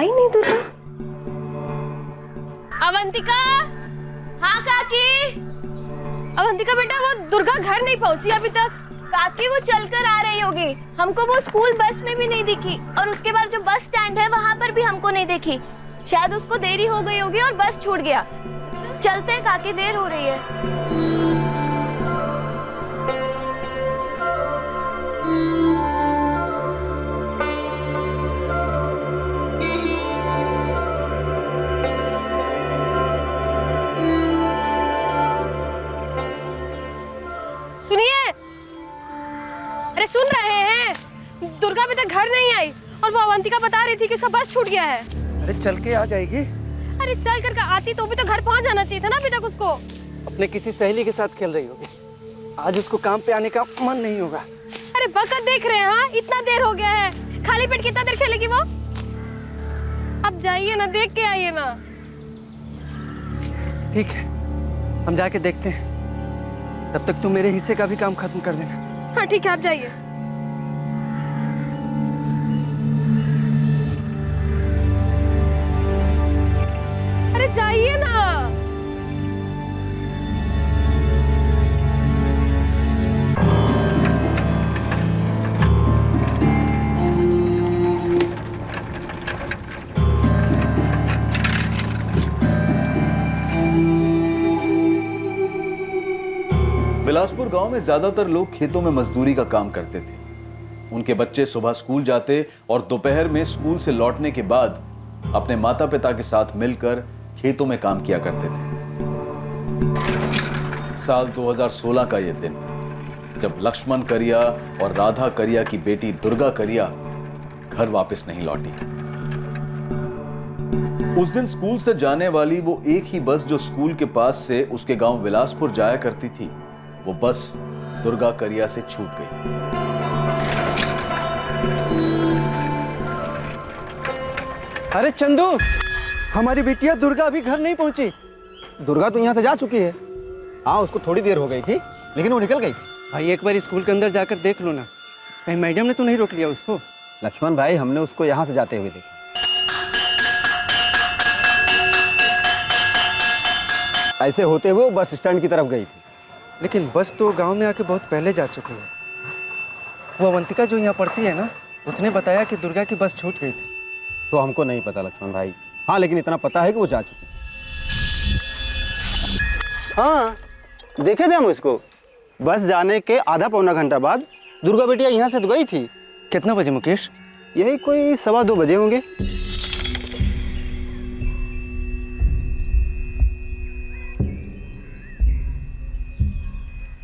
आई नहीं दुर्गा। अवंतिका। हाँ काकी। अवंतिका बेटा, वो दुर्गा घर नहीं पहुंची अभी तक। काकी वो चलकर आ रही होगी, हमको वो स्कूल बस में भी नहीं दिखी और उसके बाद जो बस स्टैंड है वहाँ पर भी हमको नहीं देखी। शायद उसको देरी हो गई होगी और बस छूट गया। चलते हैं काकी, देर हो रही है। सुनिए, अरे सुन रहे हैं? दुर्गा अभी तक घर नहीं आई और वो अवंतिका बता रही थी कि उसका बस छूट गया है। अरे चल के आ जाएगी। अरे चल कर आती तो भी तो घर पहुंच जाना चाहिए था ना अभी तक उसको। अपने किसी सहेली के साथ खेल रही होगी, आज उसको काम पे आने का मन नहीं होगा। अरे वक्त देख रहे हैं, हाँ इतना देर हो गया है, खाली पेट कितना देर खेलेगी वो? अब जाइए ना, देख के आइए ना। ठीक है, हम जाके देखते हैं, तब तक तुम मेरे हिस्से का भी काम खत्म कर देना। हाँ ठीक है, आप जाइए। अरे जाइए ना। बिलासपुर गांव में ज्यादातर लोग खेतों में मजदूरी का काम करते थे। उनके बच्चे सुबह स्कूल जाते और दोपहर में स्कूल से लौटने के बाद अपने माता पिता के साथ मिलकर खेतों में काम किया करते थे। साल 2016 का यह दिन, जब लक्ष्मण करिया और राधा करिया की बेटी दुर्गा करिया घर वापस नहीं लौटी। उस दिन स्कूल से जाने वाली वो एक ही बस जो स्कूल के पास से उसके गांव बिलासपुर जाया करती थी, वो बस दुर्गा करिया से छूट गई। अरे चंदू, हमारी बिटिया दुर्गा अभी घर नहीं पहुंची। दुर्गा तो यहाँ से जा चुकी है। हाँ, उसको थोड़ी देर हो गई थी, लेकिन वो निकल गई थी। भाई एक बार स्कूल के अंदर जाकर देख लो ना, कहीं मैडम ने तो नहीं रोक लिया उसको? लक्ष्मण भाई, हमने उसको यहाँ से जाते हुए देखा। ऐसे होते हुए वो बस स्टैंड की तरफ गई थी। लेकिन बस तो गांव में आके बहुत पहले जा चुकी है। वो अवंतिका जो यहाँ पढ़ती है ना, उसने बताया कि दुर्गा की बस छूट गई थी। तो हमको नहीं पता लक्ष्मण भाई। हाँ, लेकिन इतना पता है कि वो जा चुकी है। हाँ, देखे थे हम उसको। बस जाने के आधा पौना घंटा बाद दुर्गा बेटिया यहाँ से तो गई थी। कितना बजे मुकेश? यही कोई 2:15 बजे होंगे।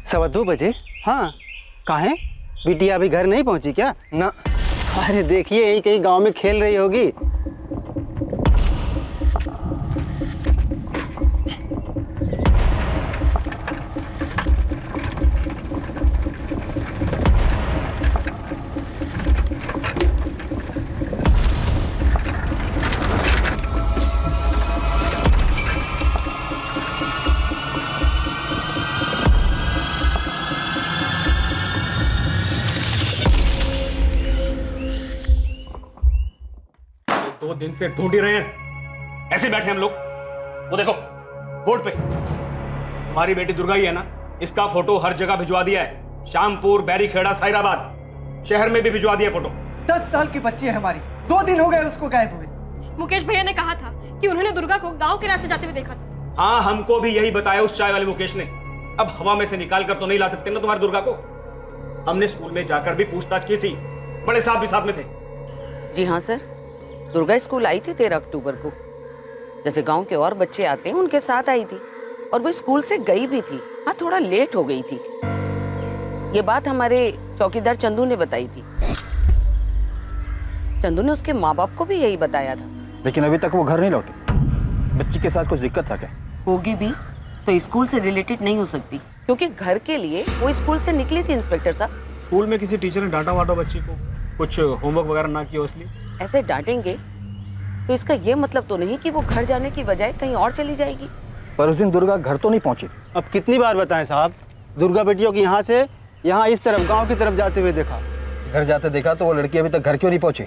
सवा 2 बजे? हाँ, काहे? बिटिया अभी घर नहीं पहुंची क्या? ना। अरे देखिए, यही कहीं गांव में खेल रही होगी। दिन से ढूंढ ही रहे हैं, ऐसे बैठे हम लोग। वो देखो बोर्ड पे, हमारी बेटी दुर्गा ही है ना, इसका फोटो हर जगह भिजवा दिया है। शामपुर, बैरीखेड़ा, साइराबाद, शहर में भी भिजवा दिया फोटो। 10 साल की बच्ची है हमारी, 2 दिन हो गए उसको गायब हुए। मुकेश भैया ने कहा था कि उन्होंने दुर्गा को गांव के रास्ते जाते हुए देखा था। हाँ, हमको भी यही बताया उस चाय वाले मुकेश ने। अब हवा में से निकाल कर तो नहीं ला सकते ना तुम्हारी दुर्गा को। हमने स्कूल में जाकर भी पूछताछ की थी, बड़े साहब भी साथ में थे। जी हाँ सर, दुर्गा स्कूल आई थी 13 अक्टूबर को, जैसे गांव के और बच्चे आते हैं उनके साथ आई थी, और वो स्कूल से गई भी थी। हाँ, थोड़ा लेट हो गई थी। ये बात हमारे चौकीदार चंदू ने बताई थी। चंदू ने उसके माँ बाप को भी यही बताया था। लेकिन अभी तक वो घर नहीं लौटी। बच्ची के साथ कुछ दिक्कत था क्या? होगी भी तो स्कूल से रिलेटेड नहीं हो सकती, क्योंकि घर के लिए वो स्कूल से निकली थी इंस्पेक्टर साहब। स्कूल में किसी टीचर ने डांटा वाटा बच्ची को, कुछ होमवर्क वगैरह ना किया इसलिए? ऐसे डांटेंगे तो इसका ये मतलब तो नहीं कि वो घर जाने की बजाय कहीं और चली जाएगी। पर उस दिन दुर्गा घर तो नहीं पहुंची। अब कितनी बार बताएं साहब, दुर्गा बेटियों की यहाँ से यहाँ इस तरफ गांव की तरफ जाते हुए देखा। घर जाते देखा तो वो लड़की अभी तक घर क्यों नहीं पहुंची?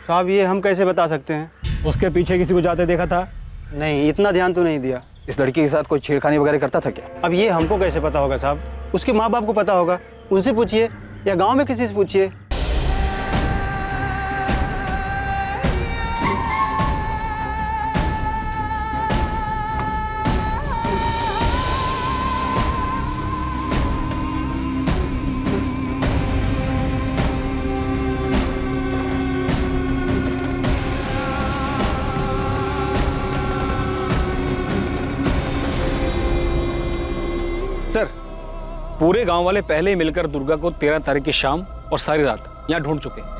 साहब ये हम कैसे बता सकते हैं? उसके पीछे किसी को जाते देखा था? नहीं, इतना ध्यान तो नहीं दिया। इस लड़की के साथ कोई छेड़खानी वगैरह करता था क्या? अब ये हमको कैसे पता होगा साहब? उसके माँ बाप को पता होगा, उनसे पूछिए या गांव में किसी से पूछिए। सर, पूरे गांव वाले पहले ही मिलकर दुर्गा को 13 तारीख की शाम और सारी रात यहाँ ढूंढ चुके हैं।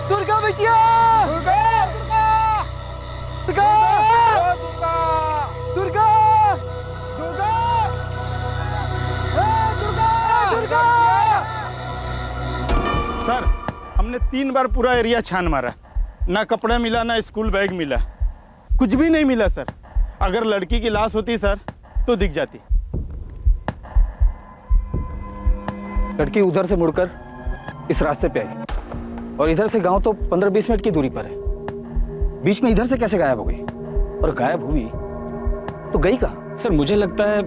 दुर्गा बिटिया! सर, हमने 3 बार पूरा एरिया छान मारा, ना कपड़ा मिला ना स्कूल बैग मिला, कुछ भी नहीं मिला सर। अगर लड़की की लाश होती सर तो दिख जाती। लड़की उधर से मुड़कर इस रास्ते पे आई और इधर से गांव तो 15-20 मिनट की दूरी पर है। बीच में इधर से कैसे गायब हो गई? और गायब हुई तो गई कहाँ? सर, मुझे लगता है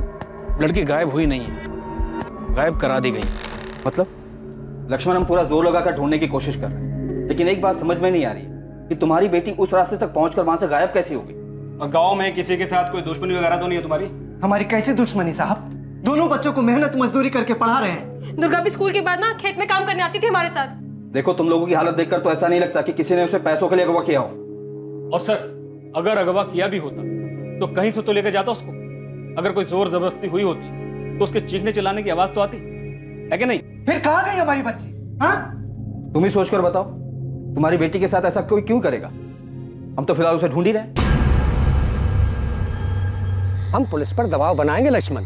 लड़की गायब हुई नहीं है, गायब करा दी गई। मतलब? लक्ष्मण, हम पूरा जोर लगाकर ढूंढने की कोशिश कर रहे हैं, लेकिन एक बात समझ में नहीं आ रही कि तुम्हारी बेटी उस रास्ते तक पहुंचकर वहां से गायब कैसे हो गई? और गांव में किसी के साथ कोई दुश्मनी वगैरह तो नहीं है तुम्हारी? हमारी कैसे दुश्मनी साहब? दोनों बच्चों को मेहनत मजदूरी करके पढ़ा रहे हैं। दुर्गा भी स्कूल के बाद ना खेत में काम करने आती थी हमारे साथ। देखो, तुम लोगों की हालत देखकर तो ऐसा नहीं लगता कि किसी ने उसे पैसों के लिए अगवा किया हो। और सर, अगर अगवा किया भी होता तो कहीं से तो लेकर जाता उसको। अगर कोई जोर जबरदस्ती हुई होती तो उसके चीखने चिल्लाने की आवाज तो आती है कि नहीं? फिर कहाँ गई हमारी बच्ची? हाँ? तुम ही सोचकर बताओ, तुम्हारी बेटी के साथ ऐसा कोई क्यों करेगा? हम तो फिलहाल उसे ढूंढ ही रहे हैं। हम पुलिस पर दबाव बनाएंगे लक्ष्मण,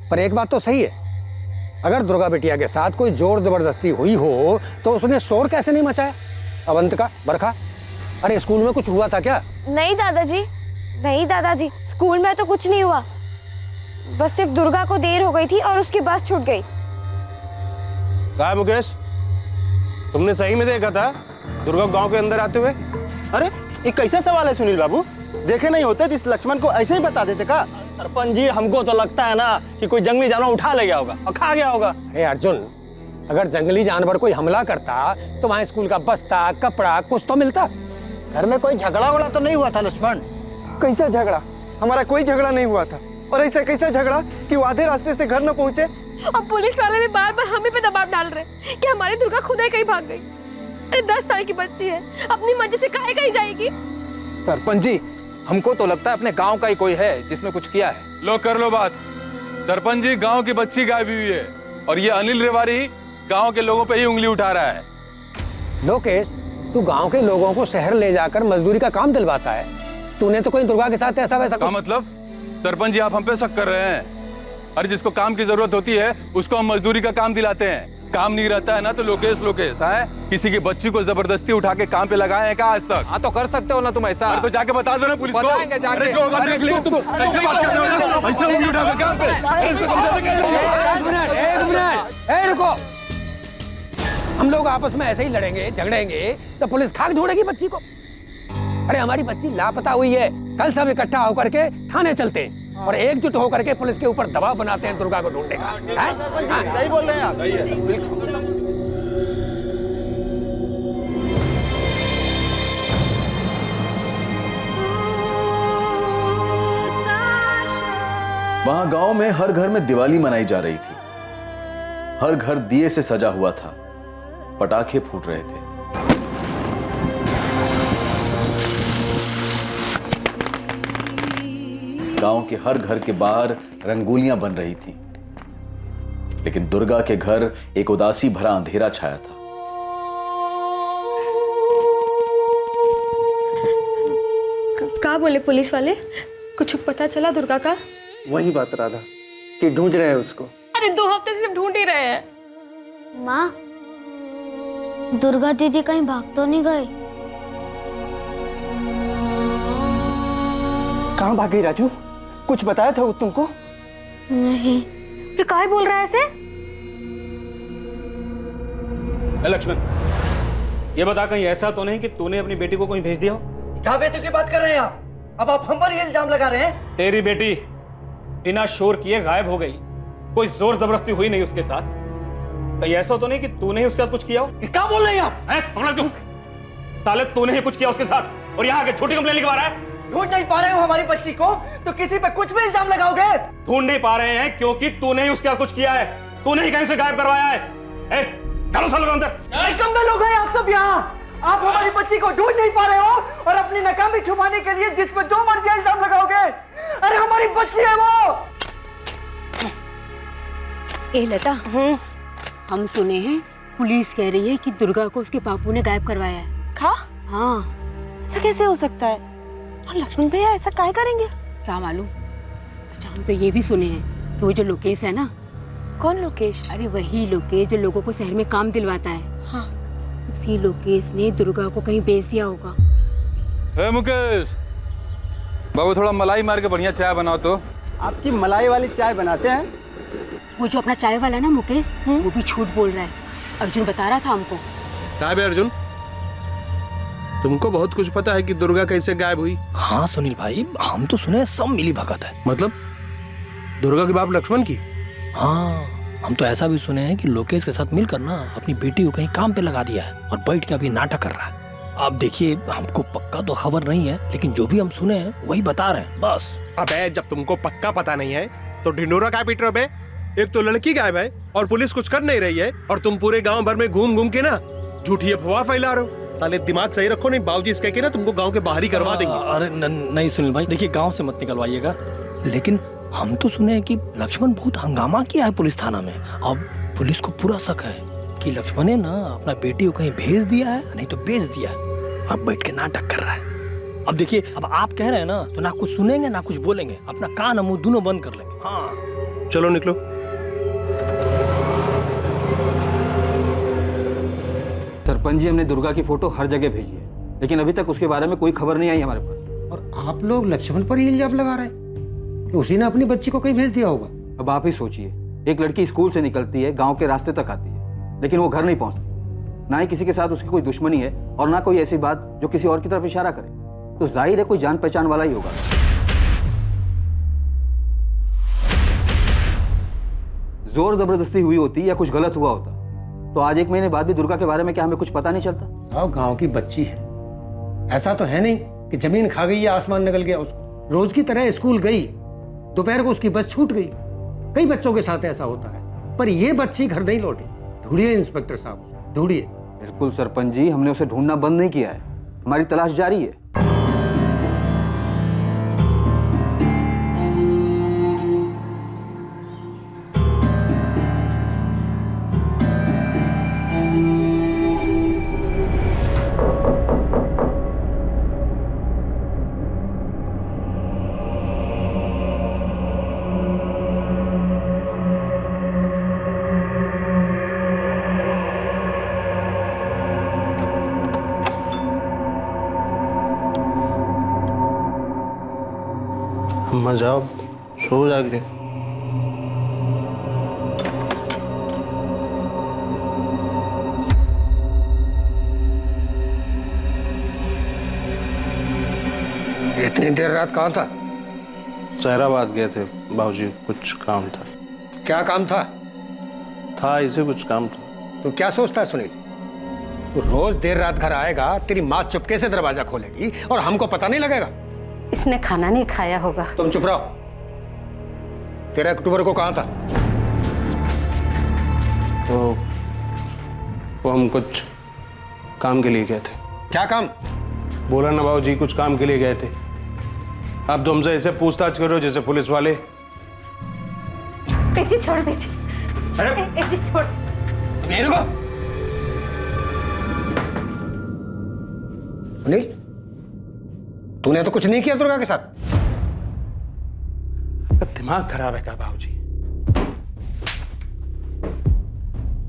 पर एक बात तो सही है, अगर दुर्गा बिटिया के साथ कोई जोर जबरदस्ती हुई हो तो उसने शोर कैसे नहीं मचाया? अवंतिका, बरखा, अरे स्कूल में कुछ हुआ था क्या? नहीं दादाजी, नहीं दादाजी, स्कूल में तो कुछ नहीं हुआ, बस सिर्फ दुर्गा को देर हो गई थी और उसकी बस छूट गई। कहा मुकेश, तुमने सही में देखा था दुर्गा गांव के अंदर आते हुए? अरे ये कैसा सवाल है सुनील बाबू? देखे नहीं होते तो इस लक्ष्मण को ऐसे ही बता देते का? सरपंच जी, हमको तो लगता है ना कि कोई जंगली जानवर उठा ले गया होगा और खा गया होगा। अरे अर्जुन, अगर जंगली जानवर कोई हमला करता तो वहाँ स्कूल का बस्ता, कपड़ा कुछ तो मिलता। घर में कोई झगड़ा वगड़ा तो नहीं हुआ था लक्ष्मण? कैसा झगड़ा? हमारा कोई झगड़ा नहीं हुआ था। और ऐसा कैसा झगड़ा कि वो आधे रास्ते से घर न पहुंचे? और पुलिस वाले भी बार बार हम ही पे दबाव डाल रहे हैं कि हमारी दुर्गा खुद ही कहीं भाग गई। अरे 10 साल की बच्ची है, अपनी मर्जी से काहे कहीं जाएगी? सरपंच जी, हमको तो लगता है अपने गांव का ही कोई है जिसने कुछ किया है। लो कर लो बात। सरपंच जी, गांव की बच्ची गायब हुई है और ये अनिल रेवारी गांव के लोगों पे ही उंगली उठा रहा है। लोकेश, तू गांव के लोगों को शहर ले जाकर मजदूरी का काम दिलवाता है, तूने तो कोई दुर्गा के साथ ऐसा वैसा क्या मतलब? सरपंच जी, आप हम पे शक कर रहे हैं? अरे जिसको काम की जरूरत होती है उसको हम मजदूरी का काम दिलाते हैं। काम नहीं रहता है ना तो लोकेश लोकेश है। किसी की बच्ची को जबरदस्ती उठा के काम पे लगाए हैं क्या आज तक? हाँ तो कर सकते हो ना तुम ऐसा। अरे तो जाके बता दो ना पुलिस को। बताएंगे जाके। अरे जो होगा देख लियो। तुम ऐसे बात कर रहे हो ना? ऐसे उंगली उठा के काम पे। एक मिनट, रुको। हम लोग आपस में ऐसे ही लड़ेंगे झगड़ेंगे तो पुलिस खाक ढूंढेगी बच्ची को? अरे हमारी बच्ची लापता हुई है, कल सब इकट्ठा होकर के थाने चलते हैं और एकजुट होकर के पुलिस के ऊपर दबाव बनाते हैं दुर्गा को ढूंढने का। सही बोल रहे हैं आप। सही है, बिल्कुल। वहां गांव में हर घर में दिवाली मनाई जा रही थी। हर घर दिए से सजा हुआ था, पटाखे फूट रहे थे। गांव के हर घर के बाहर रंगोलियां बन रही थी, लेकिन दुर्गा के घर एक उदासी भरा अंधेरा छाया था। क्या बोले पुलिस वाले? कुछ पता चला दुर्गा का? वही बात राधा कि ढूंढ रहे हैं उसको। अरे 2 हफ्ते से ढूंढ ही रहे हैं। माँ, दुर्गा दीदी कहीं भाग तो नहीं गए? कहाँ भाग गई राजू? कुछ बताया था वो तुमको? नहीं। फिर काहे बोल रहा है ऐसे? लक्ष्मण, ये बता कहीं ऐसा तो नहीं कि तूने अपनी बेटी को कहीं भेज दिया हो? क्या बेटी की बात कर रहे हैं आप? अब आप हम पर ही इल्जाम लगा रहे हैं। तेरी बेटी बिना शोर किए गायब हो गई, कोई जोर जबरदस्ती हुई नहीं उसके साथ। कहीं ऐसा तो नहीं कि तूने ही उसके साथ कुछ किया हो? क्या बोल रहे हैं आप? पकड़ा क्यों? साले तूने ही कुछ किया उसके साथ और यहाँ आके छोटी कंप्लेन लिखवा रहा है। ढूंढ नहीं पा रहे हो हमारी बच्ची को तो किसी पे कुछ भी इल्जाम लगाओगे? ढूंढ नहीं पा रहे हैं क्योंकि तूने ही उसके साथ कुछ किया है, तूने ही कहीं से गायब करवाया है। डालो सालों अंदर। कम लोग हैं आप सब यहाँ। आप हमारी बच्ची को ढूंढ नहीं पा रहे हो और अपनी नाकामी छुपाने के लिए जिस पे जो मर्जी इल्जाम लगाओगे। अरे हमारी बच्ची है वो। ए लता, हम सुने हैं पुलिस कह रही है कि दुर्गा को उसके बापू ने गायब करवाया है। क्या? हाँ। ऐसा कैसे हो सकता है? और लक्ष्मण भैया ऐसा काहे करेंगे? क्या मालूम। अच्छा, हम तो ये भी सुने हैं कि वो जो लोकेश है ना। कौन लोकेश? अरे वही लोकेश जो लोगों को शहर में काम दिलवाता है। हाँ। उसी लोकेश ने दुर्गा को कहीं बेच दिया होगा। ए मुकेश, बाबू थोड़ा मलाई मार के बढ़िया चाय बनाओ तो। आपकी मलाई वाली चाय बनाते हैं। वो जो अपना चाय वाला ना मुकेश, वो भी झूठ बोल रहा है। अर्जुन बता रहा था हमको। क्या बे अर्जुन, तुमको बहुत कुछ पता है कि दुर्गा कैसे गायब हुई? हाँ सुनील भाई, हम तो सुने सब मिली भगत है। मतलब दुर्गा के बाप लक्ष्मण की? हाँ, हम तो ऐसा भी सुने हैं कि लोकेश के साथ मिलकर ना अपनी बेटी को कहीं काम पे लगा दिया है और बैठ के अभी नाटक कर रहा है। आप देखिए, हमको पक्का तो खबर नहीं है, लेकिन जो भी हम सुने हैं वही बता रहे हैं बस। अबे जब तुमको पक्का पता नहीं है तो ढिंडोरा क्या पीट रहे हो बे? एक तो लड़की गायब है और पुलिस कुछ कर नहीं रही है और तुम पूरे गांव भर में घूम घूम के ना झूठी अफवाह फैला रहे हो। साले दिमाग सही रखो, नहीं बाबूजी इसके के ना तुमको गांव के बाहर ही करवा देंगे। अरे नहीं सुनील भाई, देखिए गांव से मत निकलवाइएगा, लेकिन हम तो सुने हैं कि लक्ष्मण बहुत हंगामा किया है पुलिस थाना में। अब पुलिस को पूरा शक है कि लक्ष्मण ने ना अपना बेटी को कहीं भेज दिया है, नहीं तो बेच दिया है। अब बैठ के नाटक कर रहा है। अब देखिए, अब आप कह रहे हैं ना तो ना कुछ सुनेंगे ना कुछ बोलेंगे, अपना कान मुंह दोनों बंद कर लेंगे। हाँ चलो निकलो। सरपंच जी, हमने दुर्गा की फोटो हर जगह भेजी है, लेकिन अभी तक उसके बारे में कोई खबर नहीं आई हमारे पास। और आप लोग लक्ष्मण पर ही इल्जाम लगा रहे हैं कि उसी ने अपनी बच्ची को कहीं भेज दिया होगा। अब आप ही सोचिए, एक लड़की स्कूल से निकलती है, गांव के रास्ते तक आती है, लेकिन वो घर नहीं पहुंचती। ना ही किसी के साथ उसकी कोई दुश्मनी है और ना कोई ऐसी बात जो किसी और की तरफ इशारा करे, तो जाहिर है कोई जान पहचान वाला ही होगा। जोर जबरदस्ती हुई होती या कुछ गलत हुआ होता तो आज 1 महीने बाद भी दुर्गा के बारे में क्या हमें कुछ पता नहीं चलता? साहब, गांव की बच्ची है, ऐसा तो है नहीं कि जमीन खा गई या आसमान निकल गया उसको। रोज की तरह स्कूल गई, दोपहर को उसकी बस छूट गई। कई बच्चों के साथ ऐसा होता है, पर ये बच्ची घर नहीं लौटी। ढूंढिए इंस्पेक्टर साहब, ढूंढिए। बिल्कुल सरपंच जी, हमने उसे ढूंढना बंद नहीं किया है, हमारी तलाश जारी है। अम्मा जाओ, सो जाके। इतनी देर रात कहाँ था? सहराबाद गए थे बाबूजी, कुछ काम था। क्या काम था? इसे कुछ काम था। तो क्या सोचता है सुनील? तो रोज देर रात घर आएगा, तेरी माँ चुपके से दरवाजा खोलेगी और हमको पता नहीं लगेगा। इसने खाना नहीं खाया होगा। तुम चुप रहो। 13 अक्टूबर को कहाँ था? वो हम कुछ काम के लिए गए थे। क्या काम? बोला ना बाबूजी, कुछ काम के लिए गए थे। आप तो हमसे ऐसे पूछताछ कर रहे हो जैसे पुलिस वाले। जी छोड़ दीजिए। अरे जी छोड़ दीजिए। नहीं रुको। सुनील, तूने तो कुछ नहीं किया दुर्गा के साथ? दिमाग खराब है का बाबूजी?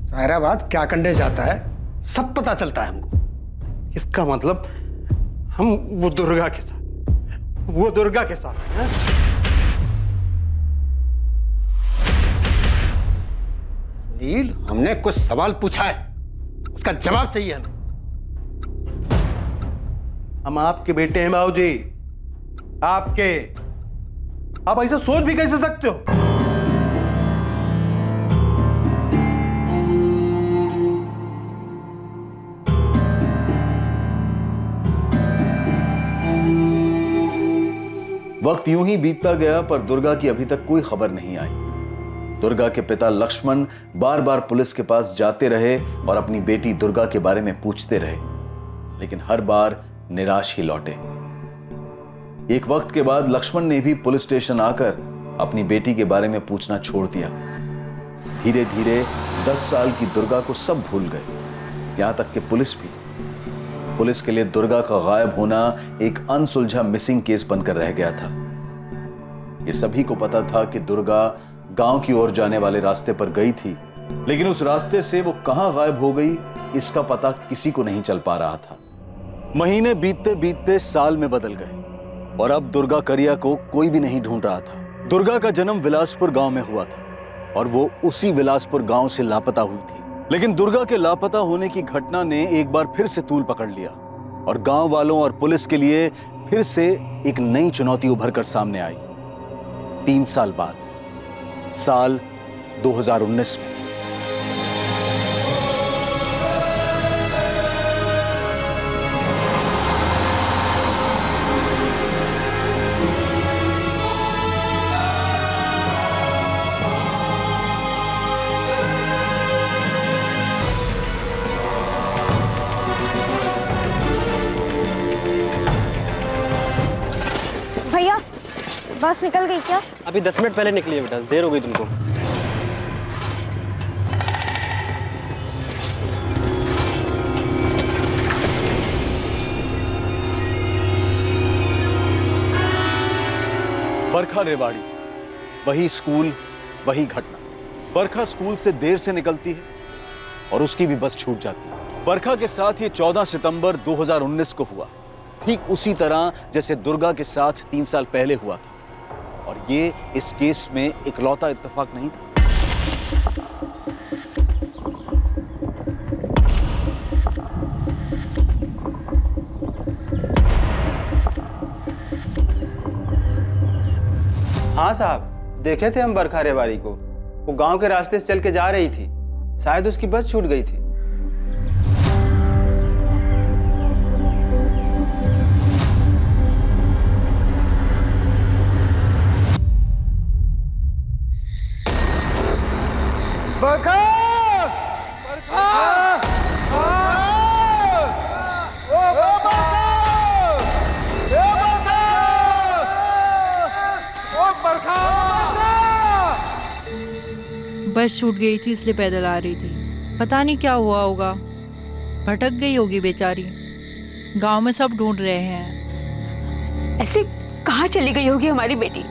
सायराबाद क्या करने जाता है सब पता चलता है हमको। इसका मतलब हम वो दुर्गा के साथ हैं? सुनील, हमने कुछ सवाल पूछा है, उसका जवाब चाहिए हमें। हम आपके बेटे हैं बाबूजी, आपके। आप ऐसा सोच भी कैसे सकते हो? वक्त यूं ही बीतता गया पर दुर्गा की अभी तक कोई खबर नहीं आई। दुर्गा के पिता लक्ष्मण बार बार पुलिस के पास जाते रहे और अपनी बेटी दुर्गा के बारे में पूछते रहे, लेकिन हर बार निराश ही लौटे। एक वक्त के बाद लक्ष्मण ने भी पुलिस स्टेशन आकर अपनी बेटी के बारे में पूछना छोड़ दिया। धीरे धीरे 10 साल की दुर्गा को सब भूल गए, यहां तक कि पुलिस भी। पुलिस के लिए दुर्गा का गायब होना एक अनसुलझा मिसिंग केस बनकर रह गया था। ये सभी को पता था कि दुर्गा गांव की ओर जाने वाले रास्ते पर गई थी, लेकिन उस रास्ते से वो कहां गायब हो गई इसका पता किसी को नहीं चल पा रहा था। महीने बीतते बीतते साल में बदल गए और अब दुर्गा करिया को कोई भी नहीं ढूंढ रहा था। दुर्गा का जन्म विलासपुर गांव में हुआ था और वो उसी विलासपुर गांव से लापता हुई थी। लेकिन दुर्गा के लापता होने की घटना ने एक बार फिर से तूल पकड़ लिया और गांव वालों और पुलिस के लिए फिर से एक नई चुनौती उभर कर सामने आई। 3 साल बाद, साल 2019 में। भैया, बस निकल गई क्या? अभी 10 मिनट पहले निकली है बेटा, देर हो गई तुमको। बरखा रेवाड़ी, वही स्कूल, वही घटना। बरखा स्कूल से देर से निकलती है और उसकी भी बस छूट जाती है। बरखा के साथ ये 14 सितंबर 2019 को हुआ, ठीक उसी तरह जैसे दुर्गा के साथ 3 साल पहले हुआ था। और ये इस केस में इकलौता इत्तेफाक नहीं था। हाँ साहब, देखे थे हम बरखा रेवाड़ी को। वो गांव के रास्ते से चल के जा रही थी, शायद उसकी बस छूट गई थी। बस छूट गई थी इसलिए पैदल आ रही थी। पता नहीं क्या हुआ होगा, भटक गई होगी बेचारी। गांव में सब ढूंढ रहे हैं। ऐसे कहाँ चली गई होगी हमारी बेटी?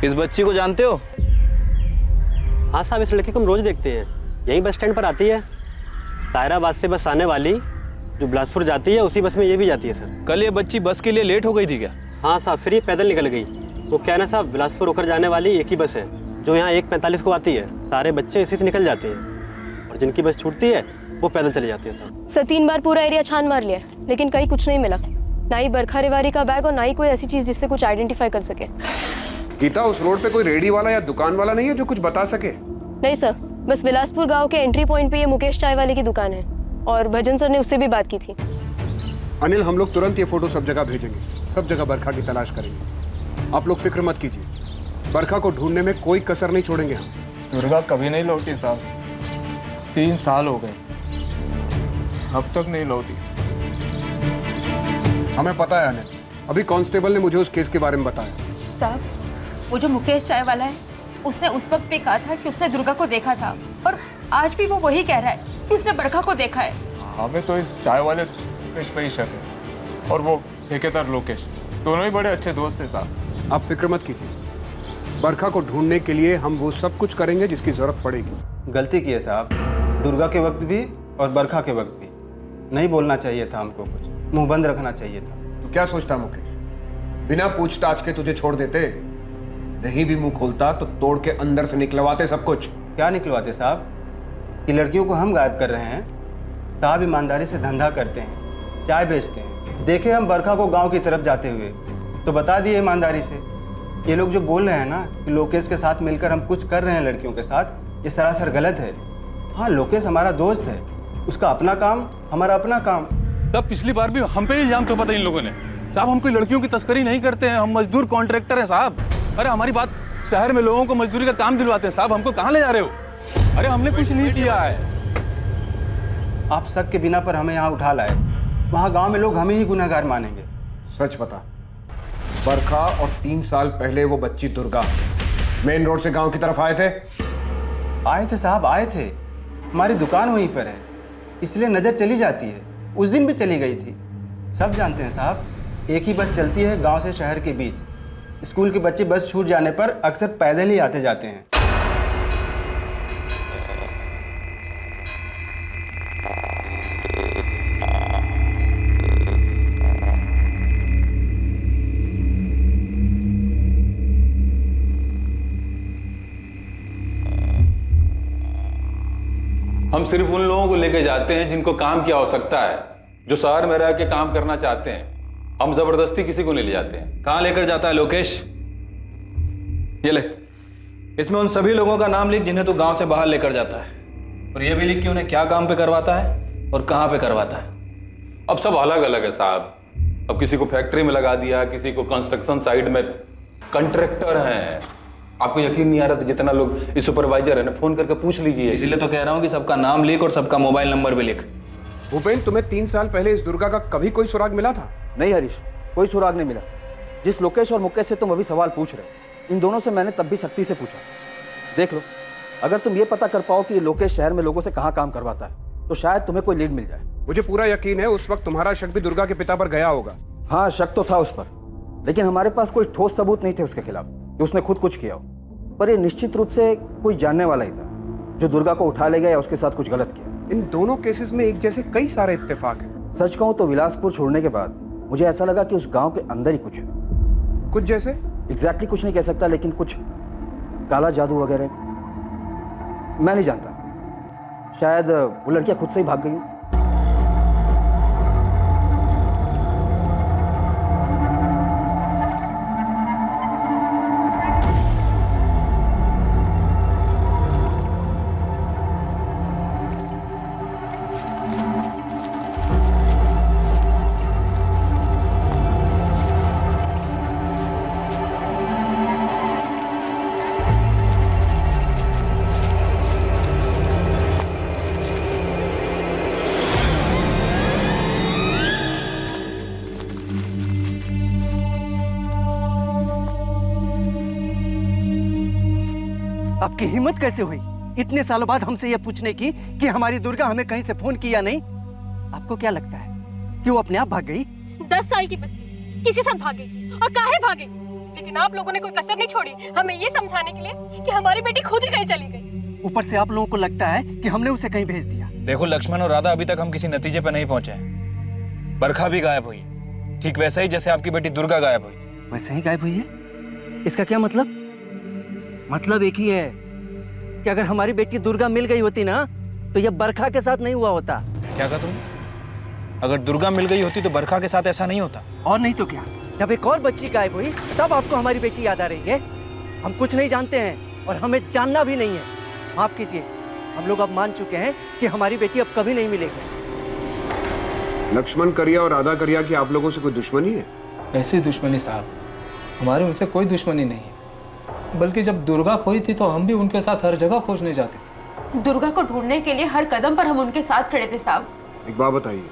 इस बच्ची को जानते हो? हाँ साहब, इस लड़की को हम रोज देखते हैं, यही बस स्टैंड पर आती है। सायराबाद से बस आने वाली जो बिलासपुर जाती है उसी बस में ये भी जाती है सर। कल ये बच्ची बस के लिए लेट हो गई थी क्या? हाँ साहब, फिर ये पैदल निकल गई। वो क्या है ना साहब, बिलासपुर होकर जाने वाली एक ही बस है जो यहाँ 1:45 को आती है। सारे बच्चे इसी से निकल जाते हैं और जिनकी बस छूटती है वो पैदल चले जाते हैं साहब। सर 3 बार पूरा एरिया छान मार लिया, लेकिन कहीं कुछ नहीं मिला। ना ही बरखा रेवाड़ी का बैग और ना ही कोई ऐसी चीज जिससे कुछ आइडेंटिफाई कर सके। गीता, उस रोड पे कोई रेडी वाला या दुकान वाला नहीं है जो कुछ बता सके? नहीं सर, बस बिलासपुर गांव के एंट्री पॉइंट पे ये मुकेश चाय वाले की दुकान है और भजन सर ने उससे भी बात की थी। अनिल, हम लोग तुरंत ये फोटो सब जगह भेजेंगे, सब जगह बरखा की तलाश करेंगे। आप लोग फिक्र मत कीजिए, बरखा को ढूंढने में कोई कसर नहीं छोड़ेंगे हम। दुर्गा कभी नहीं लौटी साहब, 3 साल हो गए। अब तक नहीं लौटी। हमें पता है अनिल, अभी कांस्टेबल ने मुझे उस केस के बारे में बताया। साहब, वो जो मुकेश चाय वाला है, उसने उस वक्त भी कहा था कि उसने दुर्गा को देखा था, और आज भी वो वही कह रहा है कि उसने बरखा को देखा है। हमें तो इस चाय वाले मुकेश पे ही शक है, और वो ठेकेदार लोकेश, दोनों ही बड़े अच्छे दोस्त हैं साहब। आप फिक्र मत कीजिए, बरखा को ढूंढने के लिए हम वो सब कुछ करेंगे जिसकी जरूरत पड़ेगी। गलती की है साहब, दुर्गा के वक्त भी और बरखा के वक्त भी। नहीं बोलना चाहिए था हमको, कुछ मुंह बंद रखना चाहिए था। तो क्या सोचता मुकेश, बिना पूछताछ के तुझे छोड़ देते? नहीं भी मुंह खोलता तो तोड़ के अंदर से निकलवाते सब कुछ। क्या निकलवाते साहब? कि लड़कियों को हम गायब कर रहे हैं? साहब ईमानदारी से धंधा करते हैं, चाय बेचते हैं। देखे हम बरखा को गांव की तरफ जाते हुए तो बता दिए ईमानदारी से। ये लोग जो बोल रहे हैं ना कि लोकेश के साथ मिलकर हम कुछ कर रहे हैं लड़कियों के साथ, ये सरासर गलत है। हाँ, लोकेश हमारा दोस्त है, उसका अपना काम, हमारा अपना काम। साहब पिछली बार भी हम पे इल्जाम थोपा था इन लोगों ने। साहब हम कोई लड़कियों की तस्करी नहीं करते हैं, हम मजदूर कॉन्ट्रैक्टर हैं साहब। अरे हमारी बात, शहर में लोगों को मजदूरी का काम दिलवाते हैं साहब, हमको कहाँ ले जा रहे हो? अरे हमने कुछ नहीं किया है। आप शक के बिना पर हमें यहाँ उठा लाए, वहाँ गांव में लोग हमें ही गुनहगार मानेंगे। सच बता, बरखा और 3 साल पहले वो बच्ची दुर्गा मेन रोड से गांव की तरफ आए थे? आए थे साहब, आए थे। हमारी दुकान वहीं पर है, इसलिए नज़र चली जाती है। उस दिन भी चली गई थी। सब जानते हैं साहब, एक ही बस चलती है गांव से शहर के बीच। स्कूल के बच्चे बस छूट जाने पर अक्सर पैदल ही आते जाते हैं। हम सिर्फ उन लोगों को लेके जाते हैं जिनको काम की आवश्यकता है, जो शहर में रह के काम करना चाहते हैं। हम जबरदस्ती किसी को नहीं ले जाते हैं। कहाँ लेकर जाता है लोकेश? ये ले, इसमें उन सभी लोगों का नाम लिख जिन्हें तू गांव से बाहर लेकर जाता है, और ये भी लिख कि उन्हें क्या काम पे करवाता है और कहाँ पे करवाता है। अब सब अलग अलग है साहब। अब किसी को फैक्ट्री में लगा दिया, किसी को कंस्ट्रक्शन साइट में कॉन्ट्रैक्टर हैं। आपको यकीन नहीं आ रहा था जितना लोग इस सुपरवाइजर है ना, फोन करके पूछ लीजिए। इसलिए तो कह रहा हूँ कि सबका नाम लिख और सबका मोबाइल नंबर भी लिख। भूपेन, तुम्हें 3 साल पहले इस दुर्गा का कभी कोई सुराग मिला था? नहीं हरीश, कोई सुराग नहीं मिला। जिस लोकेश और मुकेश से तुम अभी सवाल पूछ रहे हो, इन दोनों से मैंने तब भी सख्ती से पूछा। देख लो, अगर तुम ये पता कर पाओ कि ये लोकेश शहर में लोगों से कहाँ काम करवाता है तो शायद तुम्हें कोई लीड मिल जाए। मुझे पूरा यकीन है उस वक्त तुम्हारा शक भी दुर्गा के पिता पर गया होगा। हाँ, शक तो था उस पर, लेकिन हमारे पास कोई ठोस सबूत नहीं थे उसके खिलाफ कि उसने खुद कुछ किया हो। पर ये निश्चित रूप से कोई जानने वाला ही था जो दुर्गा को उठा ले गया या उसके साथ कुछ गलत किया। इन दोनों केसेस में एक जैसे कई सारे इत्तेफाक हैं। सच कहूँ तो विलासपुर छोड़ने के बाद मुझे ऐसा लगा कि उस गांव के अंदर ही कुछ है। कुछ जैसे? एग्जैक्टली कुछ नहीं कह सकता, लेकिन कुछ काला जादू वगैरह मैं नहीं जानता। शायद वो लड़कियां खुद से ही भाग गई। आपकी हिम्मत कैसे हुई इतने सालों बाद हमसे यह पूछने की कि हमारी दुर्गा हमें कहीं से फोन किया नहीं? आपको क्या लगता है कि वो अपने आप भाग गई? 10 साल की बच्ची किसी साथ भाग गई और काहे भागी, लेकिन आप लोगों ने कोई कसर नहीं छोड़ी हमें ये समझाने के लिए कि हमारी बेटी खुद ही कहीं चली गई। ऊपर से आप लोगों को लगता है कि हमने उसे कहीं भेज दिया। देखो लक्ष्मण और राधा, अभी तक हम किसी नतीजे पर नहीं पहुंचे हैं। बरखा भी गायब हुई, ठीक वैसा ही जैसे आपकी बेटी दुर्गा गायब हुई थी। वैसे ही गायब हुई है? इसका क्या मतलब? मतलब एक ही है कि अगर हमारी बेटी दुर्गा मिल गई होती ना तो यह बरखा के साथ नहीं हुआ होता। क्या कहा तुम? अगर दुर्गा मिल गई होती तो बरखा के साथ ऐसा नहीं होता। और नहीं तो क्या, जब एक और बच्ची गायब हुई तब आपको हमारी बेटी याद आ रही है? हम कुछ नहीं जानते हैं और हमें जानना भी नहीं है। माफ कीजिए, हम लोग अब मान चुके हैं कि हमारी बेटी अब कभी नहीं मिलेगी। लक्ष्मण करिया और राधा करिया की आप लोगों से कोई दुश्मनी है? ऐसी दुश्मनी साहब, हमारी उनसे कोई दुश्मनी नहीं है, बल्कि जब दुर्गा खोई थी तो हम भी उनके साथ हर जगह खोजने जाते थे। दुर्गा को ढूंढने के लिए हर कदम पर हम उनके साथ खड़े थे साहब। एक बात बताइए,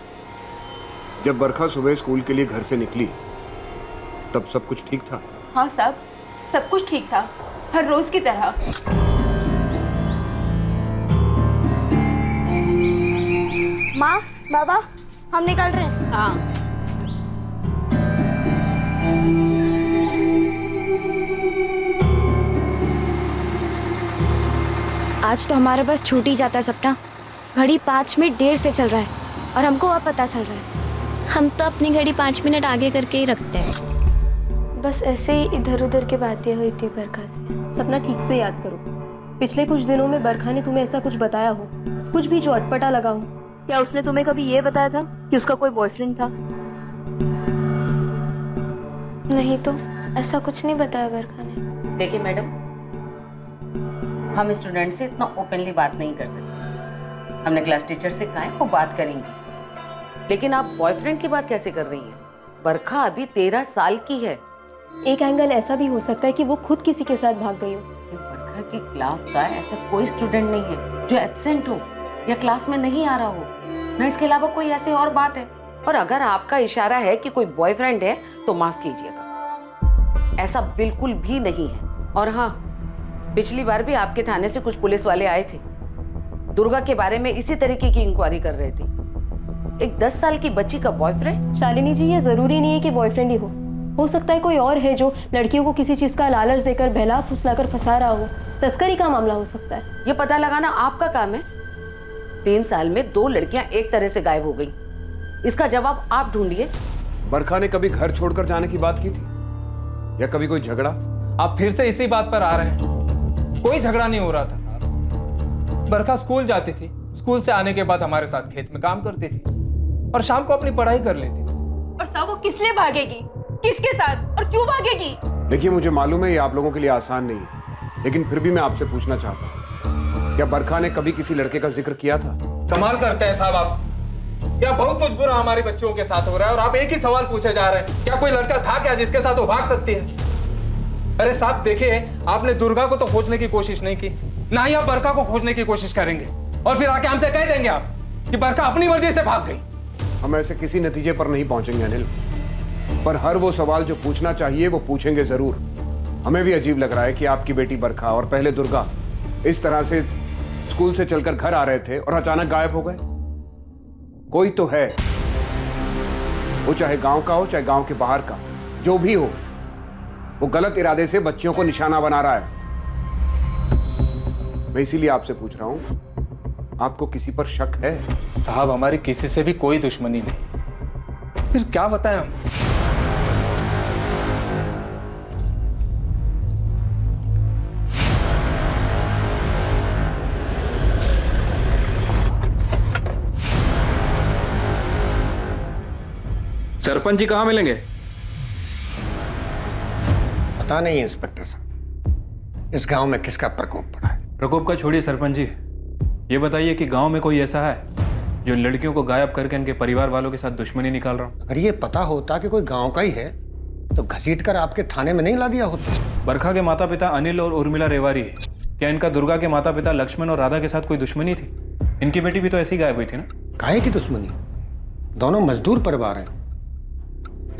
जब बरखा सुबह स्कूल के लिए घर से निकली तब सब कुछ ठीक था? हाँ साहब, सब कुछ ठीक था, हर रोज की तरह। माँ, बाबा, हम निकल रहे हैं। हाँ। आज तो हमारा बस छूट ही जाता है सपना। घड़ी 5 मिनट देर से चल रहा है और हमको अब पता चल रहा है। हम तो अपनी घड़ी 5 मिनट आगे करके ही रखते हैं। बस ऐसे ही इधर उधर की बातें हुई थी बरखा से। सपना, ठीक से याद करो, पिछले कुछ दिनों में बरखा ने तुम्हें ऐसा कुछ बताया हो, कुछ भी जो अटपटा लगा हो? क्या उसने तुम्हें कभी ये बताया था कि उसका कोई बॉयफ्रेंड था? नहीं तो ऐसा कुछ नहीं बताया बरखा ने। देखिए मैडम, हम स्टूडेंट से इतना ओपनली बात नहीं कर सकते। हमने क्लास टीचर से कहा है वो बात करेंगे, लेकिन आप बॉयफ्रेंड की बात कैसे कर रही हैं? बरखा अभी 13 साल की है। एक एंगल ऐसा भी हो सकता है कि वो खुद किसी के साथ भाग गई हो। बरखा की क्लास का ऐसा कोई स्टूडेंट नहीं है जो एब्सेंट हो या क्लास में नहीं आ रहा हो, ना इसके अलावा कोई ऐसी और बात है। और अगर आपका इशारा है कि कोई बॉयफ्रेंड है तो माफ कीजिएगा, ऐसा बिल्कुल भी नहीं है। और हाँ, पिछली बार भी आपके थाने से कुछ पुलिस वाले आए थे, दुर्गा के बारे में इसी तरीके की इंक्वायरी कर रहे थे। एक 10 साल की बच्ची का बॉयफ्रेंड? शालिनी जी, ये जरूरी नहीं है कि बॉयफ्रेंड ही हो सकता है कोई और है जो लड़कियों को किसी चीज का लालच देकर बहला फुसलाकर फंसा रहा हो। तस्करी का मामला हो सकता है। ये पता लगाना आपका काम है। 3 साल में 2 लड़कियां एक तरह से गायब हो गई, इसका जवाब आप ढूंढिए। बरखा ने कभी घर छोड़कर जाने की बात की थी या कभी कोई झगड़ा? आप फिर से इसी बात पर आ रहे हैं। कोई झगड़ा नहीं हो रहा था साहब। बरखा स्कूल जाती थी, स्कूल से आने के बाद हमारे साथ खेत में काम करती थी और शाम को अपनी पढ़ाई कर लेती थी। और साहब, वो किस लिए भागेगी, किसके साथ और क्यों भागेगी? देखिए, मुझे मालूम है ये आप लोगों के लिए आसान नहीं है, लेकिन फिर भी मैं आपसे पूछना चाहता हूँ, क्या बरखा ने कभी किसी लड़के का जिक्र किया था? कमाल करते हैं साहब आप। क्या बहुत कुछ बुरा हमारे बच्चों के साथ हो रहा है और आप एक ही सवाल पूछे जा रहे हैं, क्या कोई लड़का था क्या जिसके साथ वो भाग सकती है? अरे साहब देखिए, आपने दुर्गा को तो खोजने की कोशिश नहीं की, ना ही आप बरखा को खोजने की कोशिश करेंगे, और फिर आके हमसे कह देंगे आप कि बरखा अपनी मर्जी से भाग गई। हम ऐसे किसी नतीजे पर नहीं पहुंचेंगे अनिल, पर हर वो सवाल जो पूछना चाहिए वो पूछेंगे जरूर। हमें भी अजीब लग रहा है कि आपकी बेटी बरखा और पहले दुर्गा इस तरह से स्कूल से चलकर घर आ रहे थे और अचानक गायब हो गए। कोई तो है, वो चाहे गांव का हो चाहे गांव के बाहर का, जो भी हो, वो गलत इरादे से बच्चियों को निशाना बना रहा है। मैं इसीलिए आपसे पूछ रहा हूं, आपको किसी पर शक है? साहब, हमारी किसी से भी कोई दुश्मनी नहीं, फिर क्या बताएं हम? सरपंच जी कहाँ मिलेंगे? पता नहीं इंस्पेक्टर साहब, इस गांव में किसका प्रकोप पड़ा है। प्रकोप का छोड़िए सरपंच जी, ये बताइए कि गांव में कोई ऐसा है जो लड़कियों को गायब करके इनके परिवार वालों के साथ दुश्मनी निकाल रहा हो? अगर ये पता होता कि कोई गांव का ही है तो घसीट कर आपके थाने में नहीं ला दिया होता। बरखा के माता पिता अनिल और उर्मिला रेवारी है, क्या इनका दुर्गा के माता पिता लक्ष्मण और राधा के साथ कोई दुश्मनी थी? इनकी बेटी भी तो ऐसी गायब हुई थी ना। काहे की दुश्मनी? दोनों मजदूर परिवार हैं,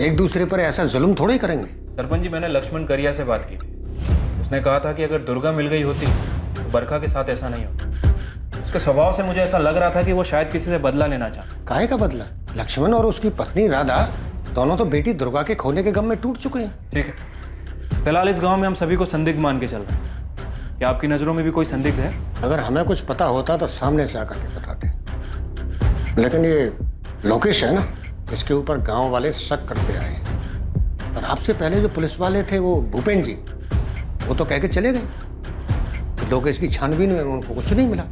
एक दूसरे पर ऐसा जुल्म थोड़े ही करेंगे। सरपंच जी, मैंने लक्ष्मण करिया से बात की थी, उसने कहा था कि अगर दुर्गा मिल गई होती तो बरखा के साथ ऐसा नहीं होता। उसके स्वभाव से मुझे ऐसा लग रहा था कि वो शायद किसी से बदला लेना चाहता। काहे का बदला? लक्ष्मण और उसकी पत्नी राधा दोनों तो बेटी दुर्गा के खोने के गम में टूट चुके हैं। ठीक है, फिलहाल इस गांव में हम सभी को संदिग्ध मान के चल रहे हैं। क्या आपकी नजरों में भी कोई संदिग्ध है? अगर हमें कुछ पता होता तो सामने से आकर के बताते, लेकिन ये लोकेश है ना, इसके ऊपर गांव वाले शक करते आए हैं। और आपसे पहले जो पुलिस वाले थे वो भूपेन जी, वो तो कह के चले गए। लोकेश की छानबीन में उनको कुछ नहीं मिला।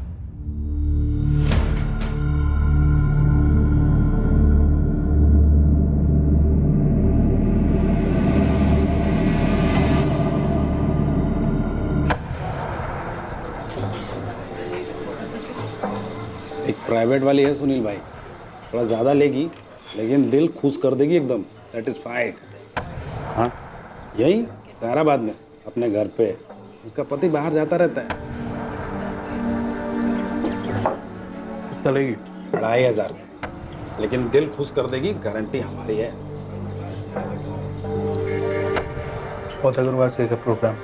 एक प्राइवेट वाली है सुनील भाई, थोड़ा ज़्यादा लेगी लेकिन दिल खुश कर देगी एकदम, सेटिस्फाइड। हाँ, यही सहाराबाद में अपने घर पे। इसका पति बाहर जाता रहता है। चलेगी 2500। लेकिन दिल खुश कर देगी, गारंटी हमारी है। बहुत अग्रवाल से का प्रोग्राम।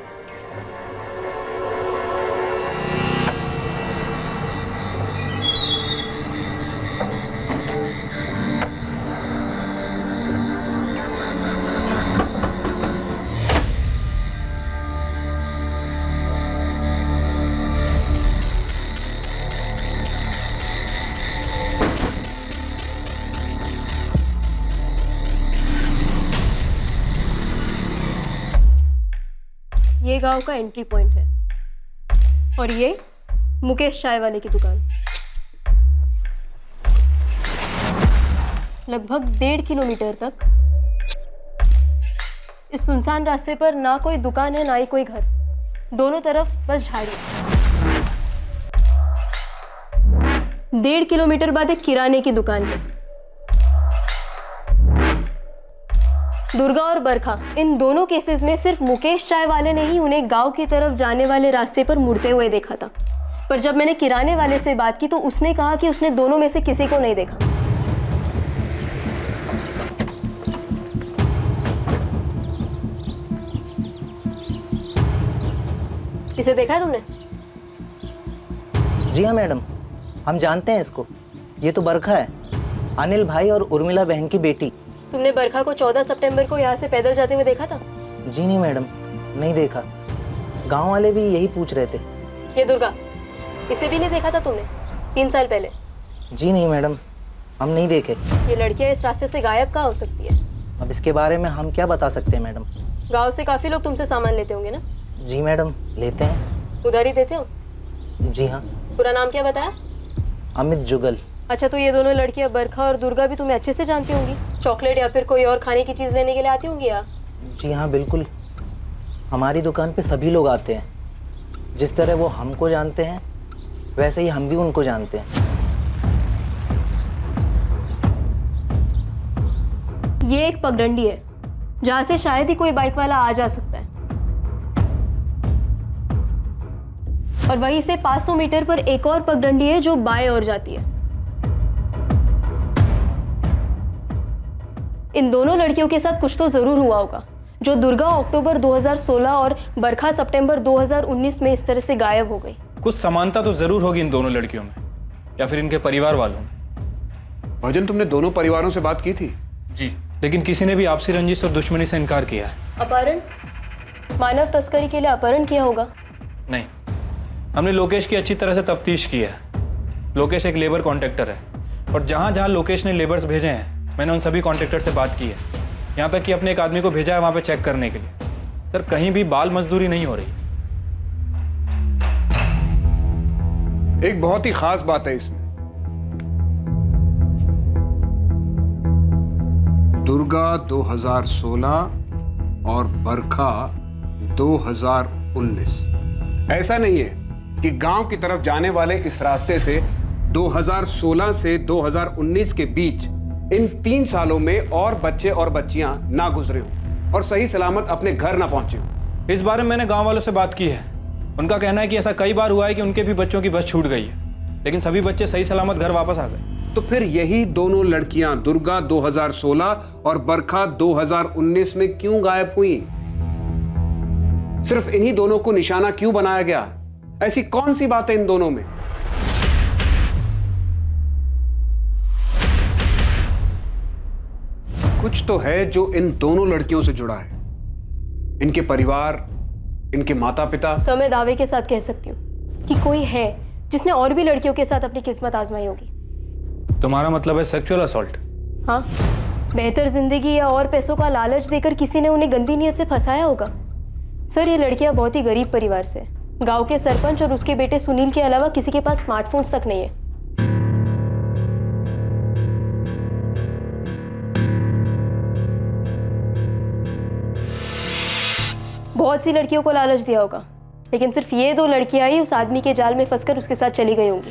ये गांव का एंट्री पॉइंट है और ये मुकेश चाय वाले की दुकान। लगभग 1.5 किलोमीटर तक इस सुनसान रास्ते पर ना कोई दुकान है ना ही कोई घर, दोनों तरफ बस झाड़ियाँ। 1.5 किलोमीटर बाद एक किराने की दुकान है। दुर्गा और बरखा, इन दोनों केसेस में सिर्फ मुकेश चाय वाले ने ही उन्हें गांव की तरफ जाने वाले रास्ते पर मुड़ते हुए देखा था। पर जब मैंने किराने वाले से बात की तो उसने कहा कि उसने दोनों में से किसी को नहीं देखा। इसे देखा है तुमने? जी हाँ मैडम, हम जानते हैं इसको। ये तो बरखा है, अनिल भाई और उर्मिला बहन की बेटी। तुमने बरखा को 14 सितंबर को यहाँ से पैदल जाते हुए देखा था? जी नहीं मैडम, नहीं देखा। गांव वाले भी यही पूछ रहे थे। ये दुर्गा, इसे भी नहीं देखा था तुमने 3 साल पहले? जी नहीं मैडम, हम नहीं देखे। ये लड़कियाँ इस रास्ते से गायब कहाँ हो सकती है? अब इसके बारे में हम क्या बता सकते हैं मैडम। गाँव से काफी लोग तुमसे सामान लेते होंगे ना? जी मैडम, लेते हैं। उधारी देते हो? जी हाँ। पूरा नाम क्या बताया? अमित जुगल। अच्छा, तो ये दोनों लड़कियां बरखा और दुर्गा भी तुम्हें अच्छे से जानती होंगी? चॉकलेट या फिर कोई और खाने की चीज़ लेने के लिए आती होंगी यहाँ? जी हाँ बिल्कुल, हमारी दुकान पे सभी लोग आते हैं। जिस तरह वो हमको जानते हैं वैसे ही हम भी उनको जानते हैं। ये एक पगडंडी है जहाँ से शायद ही कोई बाइक वाला आ जा सकता है, और वहीं से 500 मीटर पर एक और पगडंडी है जो बाएं ओर जाती है। इन दोनों लड़कियों के साथ कुछ तो जरूर हुआ होगा जो दुर्गा अक्टूबर 2016 और बरखा सितंबर 2019 में इस तरह से गायब हो गई। कुछ समानता तो जरूर होगी इन दोनों लड़कियों में, या फिर इनके परिवार वालों में। भजन, तुमने दोनों परिवारों से बात की थी? जी, लेकिन किसी ने भी आपसी रंजिश और दुश्मनी से इनकार किया है। अपहरण, मानव तस्करी के लिए अपहरण किया होगा? नहीं, हमने लोकेश की अच्छी तरह से तफ्तीश की है। लोकेश एक लेबर कॉन्ट्रैक्टर है, और जहाँ जहाँ लोकेश ने लेबर्स भेजे हैं मैंने उन सभी कॉन्ट्रैक्टर से बात की है। यहाँ तक कि अपने एक आदमी को भेजा है वहाँ पे चेक करने के लिए। सर, कहीं भी बाल मजदूरी नहीं हो रही। एक बहुत ही खास बात है इसमें। दुर्गा 2016 और बरखा 2019। ऐसा नहीं है कि गांव की तरफ जाने वाले इस रास्ते से 2016 से 2019 के बीच इन 3 सालों में और बच्चे और बच्चियां ना गुजरे हों और सही सलामत अपने घर ना पहुंचे हों। इस बारे में मैंने गांव वालों से बात की है। उनका कहना है कि ऐसा कई बार हुआ है कि उनके भी बच्चों की बस छूट गई है, लेकिन सभी बच्चे सही सलामत घर वापस आ गए। तो फिर यही दोनों लड़कियां दुर्गा 2016 और बरखा 2019 में क्यों गायब हुई? सिर्फ इन्हीं दोनों को निशाना क्यों बनाया गया? ऐसी कौन सी बात है इन दोनों में? कुछ तो है जो इन दोनों लड़कियों से जुड़ा है। इनके परिवार, इनके माता पिता। मैं दावे के साथ कह सकती हूँ कि कोई है जिसने और भी लड़कियों के साथ अपनी किस्मत आजमाई होगी। तुम्हारा मतलब है सेक्सुअल असॉल्ट? हाँ, बेहतर जिंदगी या और पैसों का लालच देकर किसी ने उन्हें गंदी नीयत से फंसाया होगा। सर, ये लड़कियां बहुत ही गरीब परिवार से, गांव के सरपंच और उसके बेटे सुनील के अलावा किसी के पास स्मार्टफोन्स तक नहीं है। बहुत सी लड़कियों को लालच दिया होगा, लेकिन सिर्फ ये 2 लड़कियां ही उस आदमी के जाल में फंसकर उसके साथ चली गई होंगी।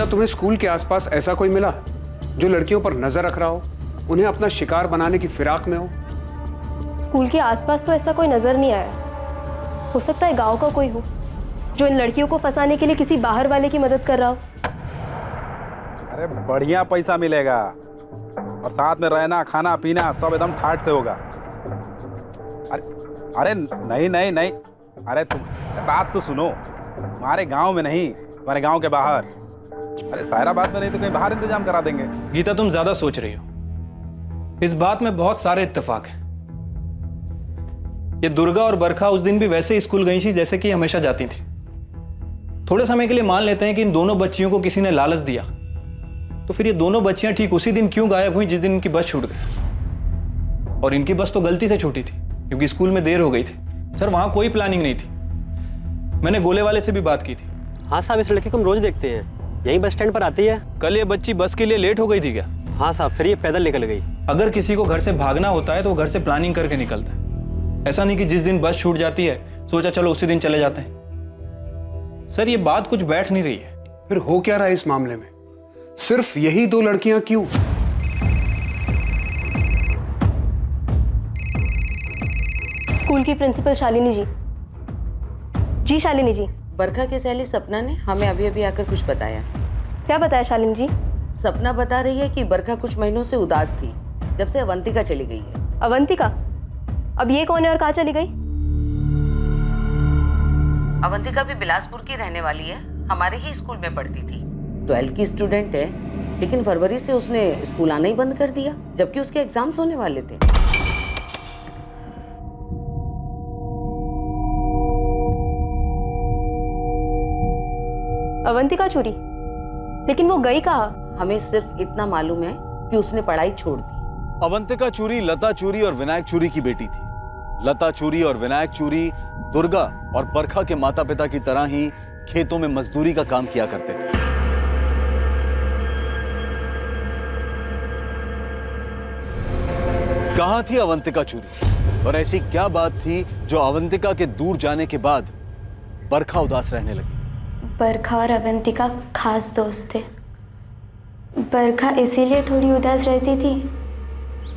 बेटा तुम्हें स्कूल के आसपास ऐसा कोई मिला जो लड़कियों पर नजर रख रहा हो, उन्हें अपना शिकार बनाने की फिराक में हो? स्कूल के आसपास तो ऐसा कोई नजर नहीं आया। हो सकता है गांव का कोई हो जो इन लड़कियों को फंसाने के लिए किसी बाहर वाले की मदद कर रहा हो। अरे बढ़िया पैसा मिलेगा और साथ में रहना खाना पीना सब एकदम ठाट से होगा। अरे नहीं नहीं नहीं, अरे तुम बात तो सुनो, हमारे गांव में नहीं, हमारे गांव के बाहर। अरे सायराबाद में नहीं तो कहीं बाहर इंतजाम करा देंगे। गीता तुम ज्यादा सोच रही हो, इस बात में बहुत सारे इत्तेफाक हैं। ये दुर्गा और बरखा उस दिन भी वैसे ही स्कूल गई थी जैसे कि हमेशा जाती थी। थोड़े समय के लिए मान लेते हैं कि इन दोनों बच्चियों को किसी ने लालच दिया, तो फिर ये दोनों बच्चियां ठीक उसी दिन क्यों गायब हुई जिस दिन इनकी बस छूट गई? और इनकी बस तो गलती से छूटी थी क्योंकि स्कूल में देर हो गई थी। सर वहां कोई प्लानिंग नहीं थी। मैंने गोले वाले से भी बात की थी। हाँ साहब, इस लड़की को हम रोज देखते हैं, यही बस स्टैंड पर आती है। कल ये बच्ची बस के लिए लेट हो गई थी क्या? हाँ साहब, फिर ये पैदल निकल गई। अगर किसी को घर से भागना होता है तो वो घर से प्लानिंग करके निकलता है। ऐसा नहीं कि जिस दिन बस छूट जाती है सोचा चलो उसी दिन चले जाते हैं। सर ये बात कुछ बैठ नहीं रही है। फिर हो क्या रहा है इस मामले में? सिर्फ यही दो लड़कियां क्यों? स्कूल की प्रिंसिपल शालिनी जी। जी शालिनी जी। बरखा की सहेली सपना ने हमें अभी अभी आकर कुछ बताया। क्या बताया शालिनी जी? सपना बता रही है कि बरखा कुछ महीनों से उदास थी जब से अवंतिका चली गई है। अवंतिका? अब ये कौन है और कहाँ चली गई? अवंतिका भी बिलासपुर की रहने वाली है, हमारे ही स्कूल में पढ़ती थी। 12th की स्टूडेंट है, लेकिन फरवरी से उसने स्कूल आना ही बंद कर दिया जबकि उसके एग्जाम्स होने वाले थे। अवंतिका चोरी? लेकिन वो गई कहाँ? हमें सिर्फ इतना मालूम है कि उसने पढ़ाई छोड़ दी। अवंतिका चूरी लता चूरी और विनायक चूरी की बेटी थी। लता चूरी और विनायक चूरी दुर्गा और बरखा के माता पिता की तरह ही खेतों में मजदूरी का काम किया करते थे। कहां थी अवंतिका चूरी और ऐसी क्या बात थी जो अवंतिका के दूर जाने के बाद बरखा उदास रहने लगी? बरखा और अवंतिका खास दोस्त थे। बरखा इसीलिए थोड़ी उदास रहती थी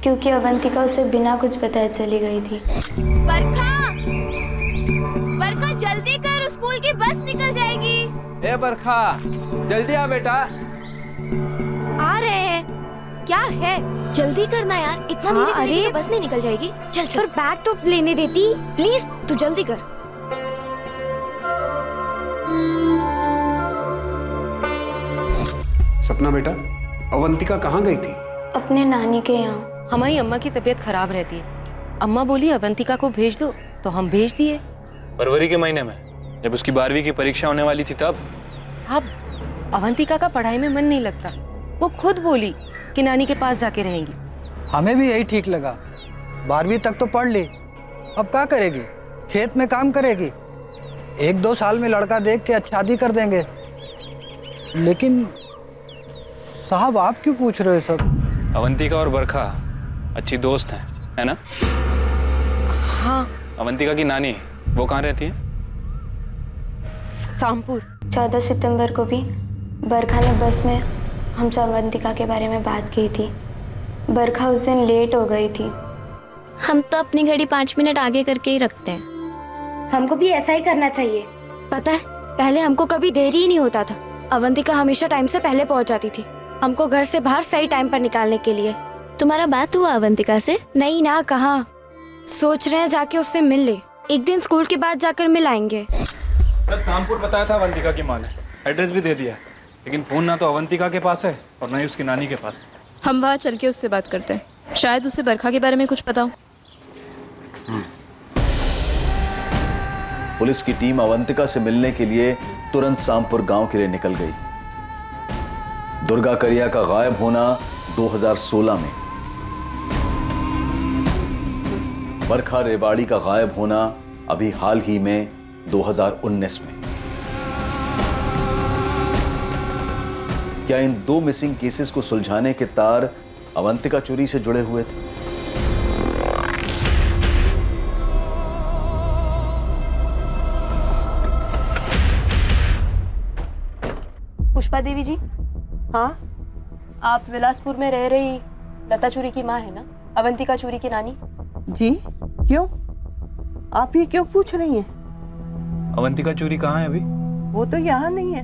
क्योंकि अवंतिका उसे बिना कुछ बताए चली गई थी। बरखा, बरखा जल्दी कर, स्कूल की बस निकल जाएगी। ए बरखा जल्दी आ बेटा। आ रहे हैं। क्या है? जल्दी करना यार, इतना धीरे करेगी तो बस नहीं निकल जाएगी। चल चल। पर बैग तो लेने देती, प्लीज तू जल्दी कर। सपना बेटा, अवंतिका कहाँ गई थी? अपने नानी के यहाँ। हमारी अम्मा की तबीयत खराब रहती है। अम्मा बोली अवंतिका को भेज दो तो हम भेज दिए। फरवरी के महीने में जब उसकी 12वीं की परीक्षा होने वाली थी तब? सब अवंतिका का पढ़ाई में मन नहीं लगता। वो खुद बोली कि नानी के पास जाके रहेंगी। हमें भी यही ठीक लगा। 12वीं तक तो पढ़ ली, अब क्या करेगी? खेत में काम करेगी। 1-2 साल में लड़का देख के शादी कर देंगे। लेकिन साहब आप क्यों पूछ रहे हो सब? अवंतिका और बरखा अच्छी दोस्त हैं, है ना? हाँ। अवंतिका की नानी वो कहाँ रहती है? सामपुर। 14 सितंबर को भी बरखा ने बस में हमसे अवंतिका के बारे में बात की थी। बरखा उस दिन लेट हो गई थी। हम तो अपनी घड़ी 5 मिनट आगे करके ही रखते हैं। हमको भी ऐसा ही करना चाहिए। पता है, पहले हमको कभी देरी ही नहीं होता था। अवंतिका हमेशा टाइम से पहले पहुंच जाती थी, हमको घर से बाहर सही टाइम पर निकालने के लिए। तुम्हारा बात हुआ अवंतिका से? नहीं ना, कहाँ। सोच रहे हैं जाके उससे मिल ले। एक दिन स्कूल के बाद जाकर मिल आएंगे। कल शामपुर बताया था अवंतिका की माँ ने, एड्रेस भी दे दिया, लेकिन फोन ना तो अवंतिका के पास है और ना ही उसकी नानी के पास। हम वहाँ चल के उससे बात करते हैं, शायद उसे बरखा के बारे में कुछ पता हो। पुलिस की टीम अवंतिका से मिलने के लिए तुरंत सामपुर गांव के लिए निकल गई। दुर्गा करिया का गायब होना 2016 में, बरखा रेवाड़ी का गायब होना अभी हाल ही में 2019 में। क्या इन 2 मिसिंग केसेस को सुलझाने के तार अवंतिका चोरी से जुड़े हुए थे? पुष्पा पुष्पा देवी जी। हाँ, आप विलासपुर में रह रही लता चूरी की माँ है ना, अवंतिका चूरी की नानी? जी, क्यों? आप ये क्यों पूछ रही हैं? अवंतिका चूरी कहाँ है अभी? वो तो यहाँ नहीं है।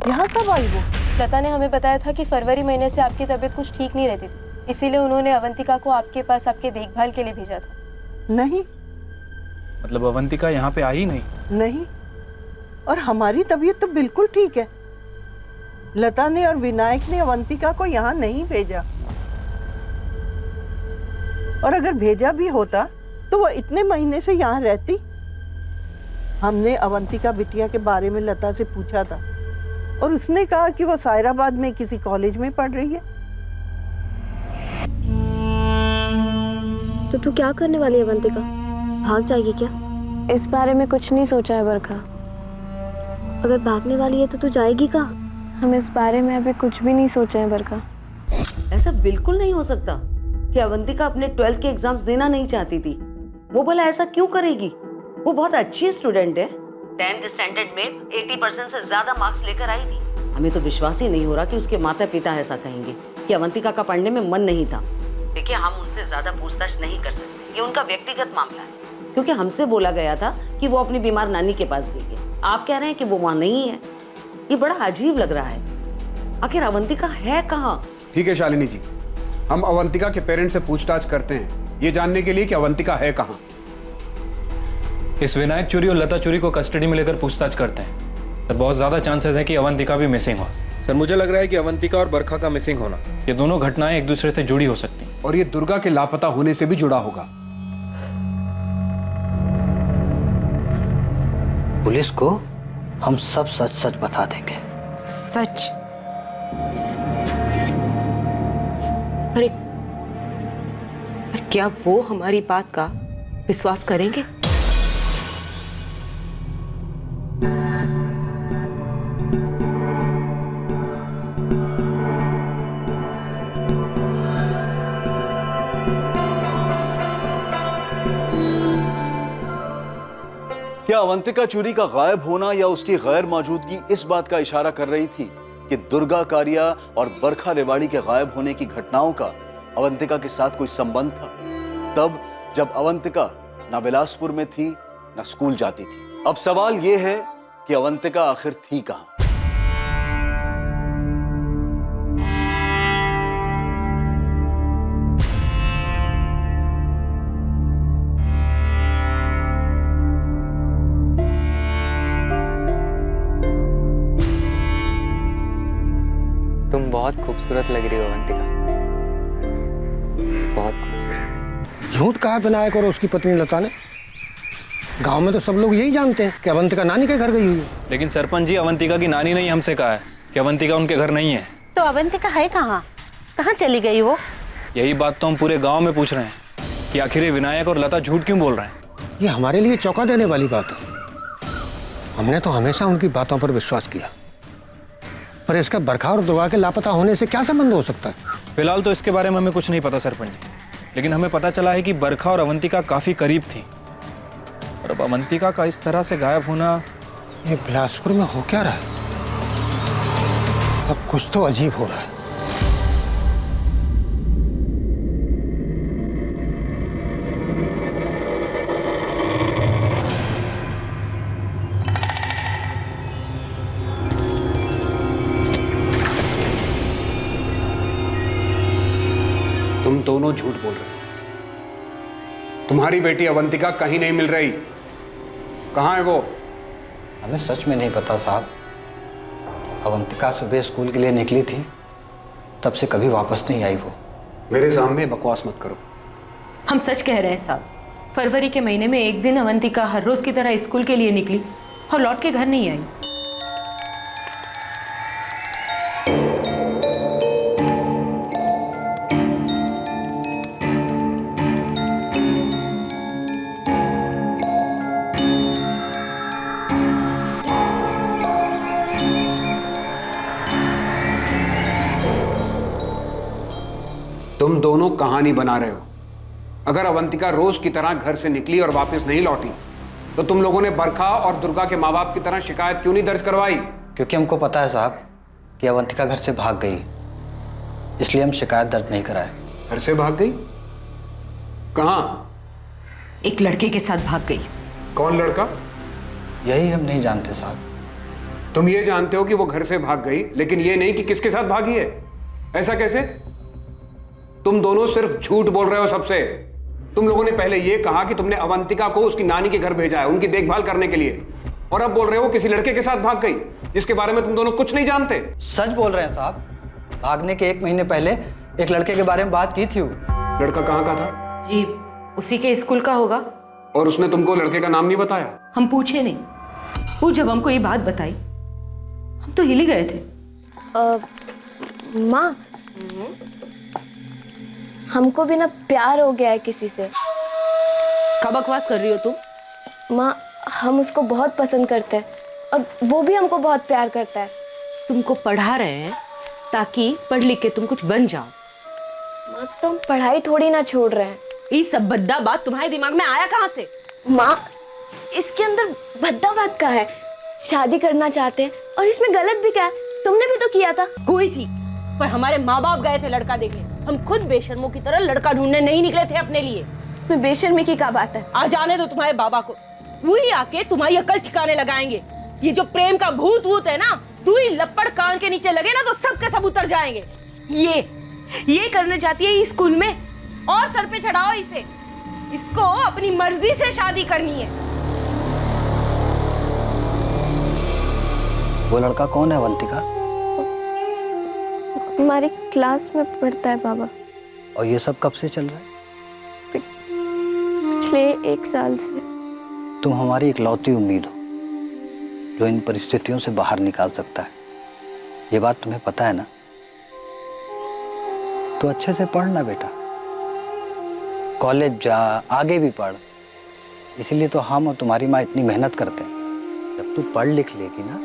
यहाँ कब आई वो? लता ने हमें बताया था कि फरवरी महीने से आपकी तबीयत कुछ ठीक नहीं रहती थी, इसीलिए उन्होंने अवंतिका को आपके पास आपके देखभाल के लिए भेजा था। नहीं। मतलब अवंतिका यहाँ पे आई नहीं? नहीं, और हमारी तबीयत तो बिल्कुल ठीक है। लता ने और विनायक ने अवंतिका को यहाँ नहीं भेजा, और अगर भेजा भी होता तो वो इतने महीने से यहाँ रहती। हमने अवंतिका बिटिया के बारे में लता से पूछा था और उसने कहा कि वो सायराबाद में किसी कॉलेज में पढ़ रही है। तो तू क्या करने वाली है अवंतिका? भाग जाएगी क्या? इस बारे में कुछ नहीं सोचा है बरखा। अगर भागने वाली है तो तू जाएगी कहाँ? हम इस बारे में अभी कुछ भी नहीं सोचा है बरखा। ऐसा बिल्कुल नहीं हो सकता कि अवंतिका अपने 12th के एग्जाम्स देना नहीं चाहती थी। वो भला ऐसा क्यों करेगी? वो बहुत अच्छी स्टूडेंट है। 10th स्टैंडर्ड में 80% से ज्यादा मार्क्स लेकर आई थी। हमें तो विश्वास ही नहीं हो रहा कि उसके माता पिता ऐसा कहेंगे कि अवंतिका का पढ़ने में मन नहीं था। देखिए, हम उनसे ज्यादा पूछताछ नहीं कर सकते, ये उनका व्यक्तिगत मामला है। क्योंकि हमसे बोला गया था कि वो अपनी बीमार नानी के पास गई है। आप कह रहे हैं कि वो वहाँ नहीं है। ये बड़ा अजीब लग रहा है। आखिर अवंतिका है कहाँ? ठीक है शालिनी जी, हम अवंतिका के पेरेंट्स से पूछताछ करते हैं, ये जानने के लिए कि अवंतिका है कहाँ। इस विनायक चूरी और लता चूरी को कस्टडी में लेकर पूछताछ करते हैं। तो बहुत ज्यादा चांसेस है कि अवंतिका भी मिसिंग हो। सर, मुझे लग रहा है कि अवंतिका और बरखा का मिसिंग होना, ये दोनों घटनाएं एक दूसरे से जुड़ी हो सकती हैं। और ये दुर्गा के लापता होने से भी जुड़ा होगा। पुलिस को हम सब सच सच बता देंगे। सच? अरे, पर क्या वो हमारी बात का विश्वास करेंगे? क्या अवंतिका चूरी का गायब होना या उसकी गैर मौजूदगी इस बात का इशारा कर रही थी कि दुर्गा कारिया और बरखा रेवाड़ी के गायब होने की घटनाओं का अवंतिका के साथ कोई संबंध था? तब जब अवंतिका ना बिलासपुर में थी ना स्कूल जाती थी। अब सवाल यह है कि अवंतिका आखिर थी कहां? तुम बहुत खूबसूरत लग रही हो अवंतिका, बहुत खूबसूरत। झूठ कहा विनायक और उसकी पत्नी लता ने। गांव में तो सब लोग यही जानते हैं कि अवंतिका नानी के घर गई हुई है। लेकिन सरपंच जी, अवंतिका की नानी ने ही हमसे कहा है कि अवंतिका उनके घर नहीं है। तो अवंतिका है कहाँ? कहाँ चली गई वो? यही बात तो हम पूरे गांव में पूछ रहे हैं कि आखिर ये विनायक और लता झूठ क्यों बोल रहे हैं। ये हमारे लिए चौंका देने वाली बात है। हमने तो हमेशा उनकी बातों पर विश्वास किया, पर इसका बरखा और दुर्गा के लापता होने से क्या संबंध हो सकता है? फिलहाल तो इसके बारे में हमें कुछ नहीं पता सरपंच जी, लेकिन हमें पता चला है कि बरखा और अवंतिका काफी करीब थी। और अब अवंतिका का इस तरह से गायब होना, ये बिलासपुर में हो क्या रहा है? अब कुछ तो अजीब हो रहा है। तुम दोनों झूठ बोल रहे हो। तुम्हारी बेटी अवंतिका कहीं नहीं मिल रही। कहाँ है वो? हमें सच में नहीं पता साहब। अवंतिका सुबह स्कूल के लिए निकली थी, तब से कभी वापस नहीं आई वो। मेरे सामने बकवास मत करो। हम सच कह रहे हैं साहब। फरवरी के महीने में एक दिन अवंतिका हर रोज की तरह स्कूल के लिए निकली और लौट के घर नहीं आई। तुम दोनों कहानी बना रहे हो। अगर अवंतिका रोज की तरह घर से निकली और वापस नहीं लौटी, तो तुम लोगों ने बरखा और दुर्गा के माँ बाप की तरह शिकायत क्यों नहीं दर्ज करवाई? क्योंकि हमको पता है साहब कि अवंतिका घर से भाग गई, इसलिए हम शिकायत दर्ज नहीं कराए। घर से भाग गई? कहाँ? एक लड़के के साथ भाग गई। कौन लड़का? यही हम नहीं जानते साहब। तुम ये जानते हो कि वो घर से भाग गई, लेकिन ये नहीं कि किसके साथ भागी है। ऐसा कैसे? तुम दोनों सिर्फ झूठ बोल रहे हो सबसे। तुम लोगों ने पहले ये कहा कि तुमने अवंतिका को उसकी नानी के घर भेजा है उनकी देखभाल करने के लिए, और अब बोल रहे हो किसी लड़के के साथ भाग गई जिसके बारे में तुम दोनों कुछ नहीं जानते। सच बोल रहे हैं साहब। भागने के 1 महीने पहले एक लड़के के बारे में बात की थी। वो लड़का कहाँ का था? जी उसी के स्कूल का होगा। और उसने तुमको लड़के का नाम नहीं बताया? हम पूछे नहीं, वो जब हमको ये बात बताई हम तो हिल ही गए थे। माँ, हमको भी ना प्यार हो गया है किसी से। कब बकवास कर रही हो तुम? माँ, हम उसको बहुत पसंद करते हैं और वो भी हमको बहुत प्यार करता है। तुमको पढ़ा रहे हैं ताकि पढ़ लिख के तुम कुछ बन जाओ। माँ, तो हम पढ़ाई थोड़ी ना छोड़ रहे हैं। ये सब भद्दा बात तुम्हारे दिमाग में आया कहाँ से? माँ, इसके अंदर भद्दा बात का है। शादी करना चाहते हैं और इसमें गलत भी क्या है? तुमने भी तो किया था। हुई थी, पर हमारे माँ बाप गए थे लड़का देखने। हम खुद बेशर्मों की तरह लड़का ढूंढने नहीं निकले थे अपने लिए। इसमें बेशर्मी की क्या बात है? आ जाने दो तुम्हारे बाबा को, वही आके तुम्हारी अकल ठिकाने लगाएंगे। ये जो प्रेम का भूत वूत है ना, तू ही लपड़ कान के नीचे लगे ना तो सब के सब उतर जाएंगे। ये करने जाती है इस स्कूल में, और सर पे चढ़ाओ इसे। इसको अपनी मर्जी से शादी करनी है। वो लड़का कौन है अवंतिका? हमारी क्लास में पढ़ता है बाबा। और ये सब कब से चल रहा है? पिछले 1 साल से। तुम हमारी इकलौती उम्मीद हो जो इन परिस्थितियों से बाहर निकाल सकता है। ये बात तुम्हें पता है ना? तो अच्छे से पढ़ना बेटा, कॉलेज जा, आगे भी पढ़। इसीलिए तो हम और तुम्हारी माँ इतनी मेहनत करते हैं। जब तू पढ़ लिख लेगी ना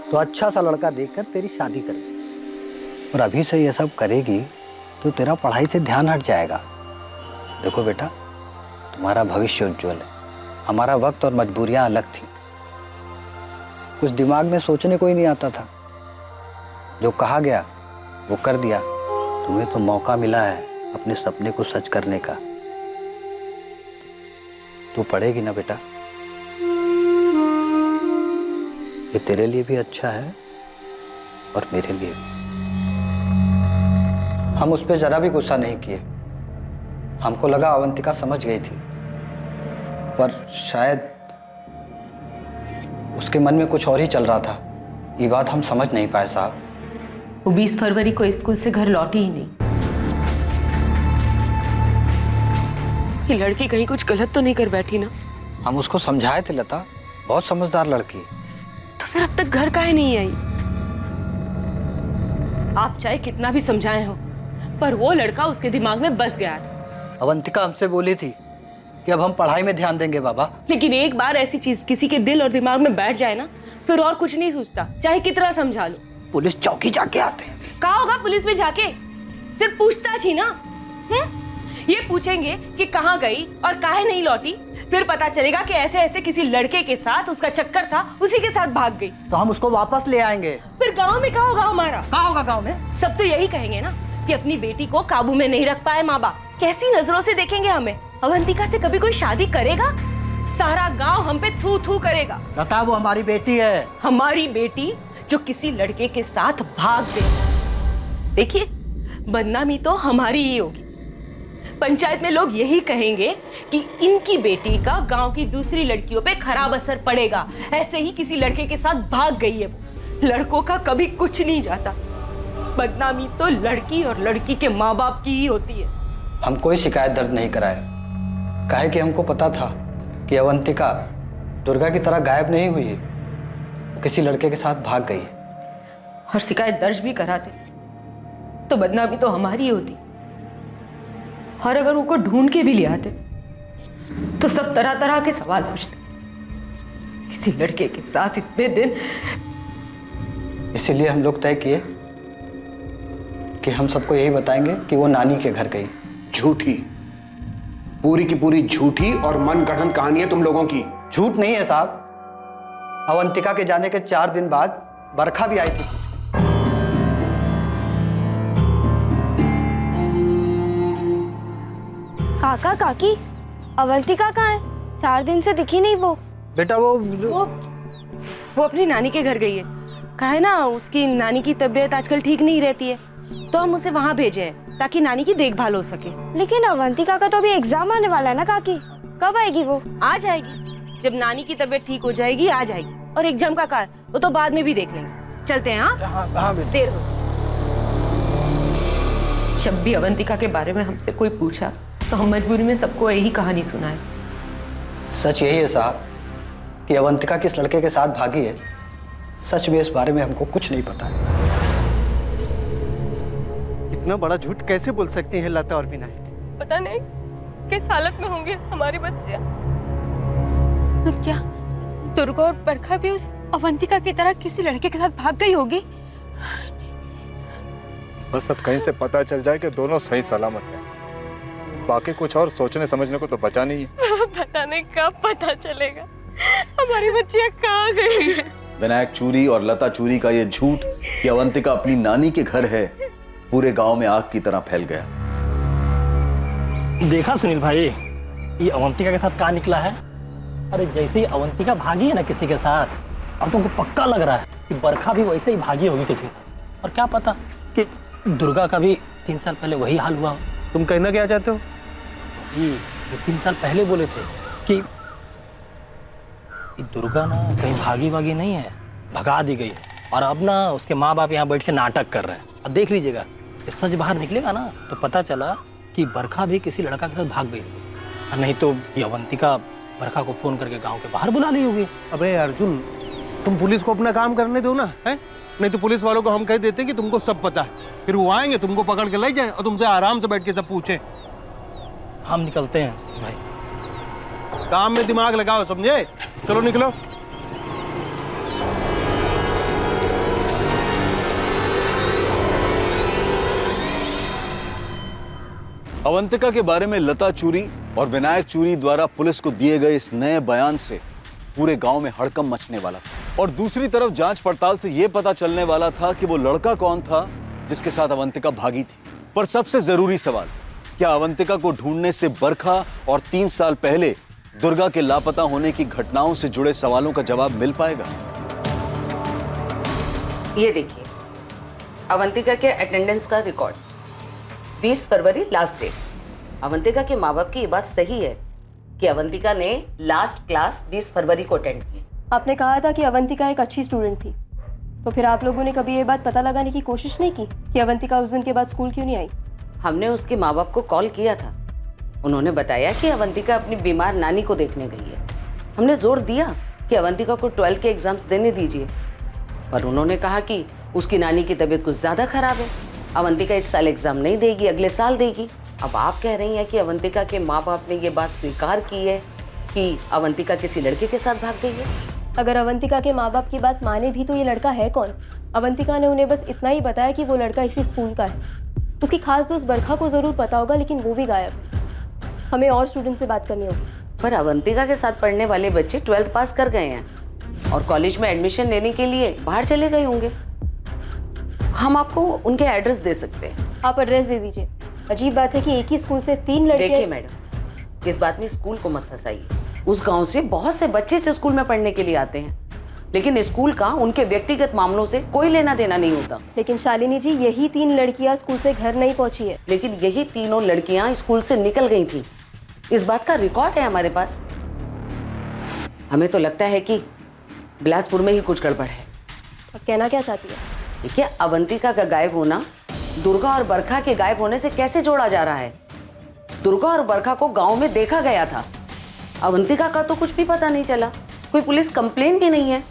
तो अच्छा सा लड़का देखकर तेरी शादी कर दे। और अभी से ये सब करेगी तो तेरा पढ़ाई से ध्यान हट जाएगा। देखो बेटा, तुम्हारा भविष्य उज्जवल है। हमारा वक्त और मजबूरियां अलग थी। कुछ दिमाग में सोचने को ही नहीं आता था। जो कहा गया वो कर दिया। तुम्हें तो मौका मिला है अपने सपने को सच करने का। तू पढ़ेगी ना बेटा? ये तेरे लिए भी अच्छा है और मेरे लिए भी। हम उस पर जरा भी गुस्सा नहीं किए। हमको लगा अवंतिका समझ गई थी, पर शायद उसके मन में कुछ और ही चल रहा था। ये बात हम समझ नहीं पाए साहब। वो 20 फरवरी को स्कूल से घर लौटी ही नहीं। ये लड़की कहीं कुछ गलत तो नहीं कर बैठी ना? हम उसको समझाए थे लता, बहुत समझदार लड़की। तो फिर अब तक घर काहे नहीं आई? आप चाहे कितना भी समझाए हो, पर वो लड़का उसके दिमाग में बस गया था। अवंतिका हमसे बोली थी कि अब हम पढ़ाई में ध्यान देंगे बाबा। लेकिन एक बार ऐसी चीज किसी के दिल और दिमाग में बैठ जाए ना, फिर और कुछ नहीं सोचता, चाहे कितना समझा लो। पुलिस चौकी जाके आते हैं। कहा होगा पुलिस में जाके? सिर्फ पूछताछ ही ना। ये पूछेंगे कि कहाँ गई और काहे नहीं लौटी, फिर पता चलेगा कि ऐसे ऐसे किसी लड़के के साथ उसका चक्कर था, उसी के साथ भाग गई। तो हम उसको वापस ले आएंगे। फिर गांव में क्या होगा हमारा? कहाँ होगा गांव में? सब तो यही कहेंगे ना कि अपनी बेटी को काबू में नहीं रख पाए माँ बाप। कैसी नजरों से देखेंगे हमें? अवंतिका से कभी कोई शादी करेगा? सारा गांव हम पे थू थू करेगा। लता, वो हमारी बेटी है। हमारी बेटी जो किसी लड़के के साथ भाग गई। देखिए, बदनामी तो हमारी ही होगी। पंचायत में लोग यही कहेंगे कि इनकी बेटी का गांव की दूसरी लड़कियों पे खराब असर पड़ेगा। ऐसे ही किसी लड़के के साथ भाग गई है वो। लड़कों का कभी कुछ नहीं जाता। बदनामी तो लड़की और लड़की के माँ बाप की ही होती है। हम कोई शिकायत दर्ज नहीं कराए, काहे कि हमको पता था कि अवंतिका दुर्गा की तरह गायब नहीं हुई है, किसी लड़के के साथ भाग गई है। और शिकायत दर्ज भी कराते तो बदनामी तो हमारी ही होती। और अगर उनको ढूंढ के भी ले आते तो सब तरह तरह के सवाल पूछते। किसी लड़के के साथ इतने दिन। इसीलिए हम लोग तय किए कि हम सबको यही बताएंगे कि वो नानी के घर गई। झूठी, पूरी की पूरी झूठी और मनगढ़ंत कहानी है तुम लोगों की। झूठ नहीं है साहब। अवंतिका के जाने के 4 दिन बाद बरखा भी आई थी। काका काकी, अवंतिका कहाँ है? 4 दिन से दिखी नहीं वो। बेटा वो अपनी नानी के घर गई है। कहा है ना उसकी नानी की तबीयत आजकल ठीक नहीं रहती है, तो हम उसे वहाँ भेजे हैं ताकि नानी की देखभाल हो सके। लेकिन अवंतिका का तो अभी एग्जाम आने वाला है ना काकी, कब आएगी वो? आ जाएगी, जब नानी की तबीयत ठीक हो जाएगी आ जाएगी। और एग्जाम का कार्य वो तो बाद में भी देख लेंगे। चलते हैं। हाँ देर हो। जब भी अवंतिका के बारे में हमसे कोई पूछा तो हम मजबूरी में सबको यही कहानी सुनाए। सच यही है साहब कि अवंतिका किस लड़के के साथ भागी है। सच में इस बारे में हमको कुछ नहीं पता है। इतना बड़ा झूठ कैसे बोल सकती हैं लता और विनायक? पता नहीं किस हालत में होंगे हमारे बच्चे। तो क्या दुर्गा और बरखा भी उस अवंतिका की तरह किसी लड़के के साथ भाग गई होगी? बस अब कहीं से पता चल जाए कि दोनों सही सलामत हैं। बाकी कुछ और सोचने समझने को तो बचा नहीं है। पता नहीं कब पता चलेगा हमारी बच्चियां कहाँ गई है। विनायक चूरी और लता चूरी का ये झूठ कि अवंतिका अपनी नानी के घर है पूरे गांव में आग की तरह फैल गया। देखा सुनील भाई, ये अवंतिका के साथ कहाँ निकला है? अरे जैसे ही अवंतिका भागी है ना किसी के साथ, अब तुमको पक्का लग रहा है कि बरखा भी वैसे ही भागी होगी किसी के साथ। और क्या पता कि दुर्गा का भी 3 साल पहले वही हाल हुआ। तुम कहना क्या चाहते हो? ये 3 साल पहले बोले थे कि दुर्गा ना कहीं भागी वागी नहीं है, भगा दी गई है। और अब ना उसके माँ बाप यहाँ बैठ के नाटक कर रहे हैं। अब देख लीजिएगा, जब सच बाहर निकलेगा ना तो पता चला कि बरखा भी किसी लड़का के साथ भाग गई। और नहीं तो ये अवंतिका बरखा को फोन करके गांव के बाहर बुला ली होगी। अबे अर्जुन, तुम पुलिस को अपना काम करने दो ना, है? नहीं तो पुलिस वालों को हम कह देते कि तुमको सब पता है, फिर वो आएंगे तुमको पकड़ के ले जाएं और तुमसे आराम से बैठ के सब पूछे। हम निकलते हैं भाई, काम में दिमाग लगाओ, समझे? चलो निकलो। अवंतिका के बारे में लता चूरी और विनायक चूरी द्वारा पुलिस को दिए गए इस नए बयान से पूरे गांव में हड़कंप मचने वाला था। और दूसरी तरफ जांच पड़ताल से यह पता चलने वाला था कि वो लड़का कौन था जिसके साथ अवंतिका भागी थी। पर सबसे जरूरी सवाल, क्या अवंतिका को ढूंढने से बरखा और 3 साल पहले दुर्गा के लापता होने की घटनाओं से जुड़े सवालों का जवाब मिल पाएगा? ये देखिए, अवंतिका के अटेंडेंस का रिकॉर्ड, 20 फरवरी लास्ट डेट। अवंतिका के माँ बाप की ये बात सही है कि अवंतिका ने लास्ट क्लास 20 फरवरी को अटेंड की। आपने कहा था कि अवंतिका एक अच्छी स्टूडेंट थी, तो फिर आप लोगों ने कभी ये बात पता लगाने की कोशिश नहीं की कि अवंतिका उस दिन के बाद स्कूल क्यों नहीं आई? हमने उसके माँ बाप को कॉल किया था, उन्होंने बताया कि अवंतिका अपनी बीमार नानी को देखने गई है। हमने जोर दिया कि अवंतिका को 12 के एग्जाम्स देने दीजिए, पर उन्होंने कहा कि उसकी नानी की तबीयत कुछ ज़्यादा खराब है, अवंतिका इस साल एग्जाम नहीं देगी, अगले साल देगी। अब आप कह रही हैं कि अवंतिका के माँ बाप ने ये बात स्वीकार की है कि अवंतिका किसी लड़के के साथ भाग गई है। अगर अवंतिका के माँ बाप की बात माने भी तो ये लड़का है कौन? अवंतिका ने उन्हें बस इतना ही बताया कि वो लड़का इसी स्कूल का है। उसकी खास दोस्त बरखा को ज़रूर पता होगा, लेकिन वो भी गायब। हमें और स्टूडेंट से बात करनी होगी। पर अवंतिका के साथ पढ़ने वाले बच्चे 12th पास कर गए हैं और कॉलेज में एडमिशन लेने के लिए बाहर चले गए होंगे। हम आपको उनके एड्रेस दे सकते हैं। आप एड्रेस दे दीजिए। अजीब बात है कि एक ही स्कूल से 3 लड़के। देखिए मैडम, इस बात में स्कूल को मत फंसाइए। उस गांव से बहुत से बच्चे इस स्कूल में पढ़ने के लिए आते हैं, लेकिन स्कूल का उनके व्यक्तिगत मामलों से कोई लेना देना नहीं होता। लेकिन शालिनी जी, यही 3 लड़कियां स्कूल से घर नहीं पहुंची है। लेकिन यही तीनों लड़कियां स्कूल से निकल गई थी, इस बात का रिकॉर्ड है हमारे पास। हमें तो लगता है कि बिलासपुर में ही कुछ गड़बड़ है। अब कहना क्या चाहती है? देखिए, अवंतिका का गायब होना दुर्गा और बरखा के गायब होने से कैसे जोड़ा जा रहा है? दुर्गा और बरखा को गांव में देखा गया था, अवंतिका का तो कुछ भी पता नहीं चला, कोई पुलिस कंप्लेन भी नहीं है।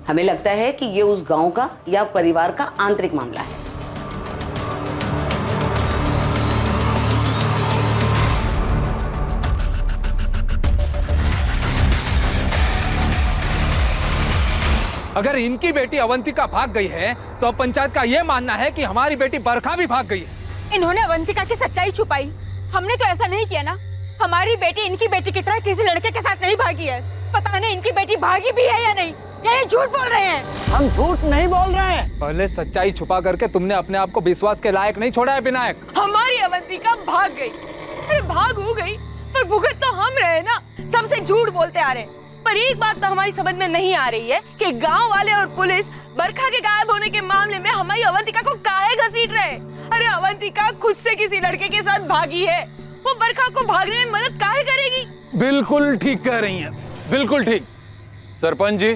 हमें लगता है कि ये उस गांव का या परिवार का आंतरिक मामला है। अगर इनकी बेटी अवंतिका भाग गई है तो अब पंचायत का यह मानना है कि हमारी बेटी बरखा भी भाग गई है। इन्होंने अवंतिका की सच्चाई छुपाई, हमने तो ऐसा नहीं किया ना। हमारी बेटी इनकी बेटी की तरह किसी लड़के के साथ नहीं भागी है। पता नहीं इनकी बेटी भागी भी है या नहीं, या ये झूठ बोल रहे हैं। हम झूठ नहीं बोल रहे हैं। पहले सच्चाई छुपा करके तुमने अपने आप को विश्वास के लायक नहीं छोड़ा है विनायक। हमारी अवंतिका भाग गई, अरे भाग हो गई, पर भुगत तो हम रहे ना, सबसे झूठ बोलते आ रहे। पर एक बात तो हमारी समझ में नहीं आ रही है कि गांव वाले और पुलिस बरखा के गायब होने के मामले में हमारी अवंतिका को काहे घसीट रहे। अरे अवंतिका खुद से किसी लड़के के साथ भागी है, वो बरखा को भागने में मदद काहे करेगी? बिल्कुल ठीक कह रही हैं, बिल्कुल ठीक। सरपंच जी,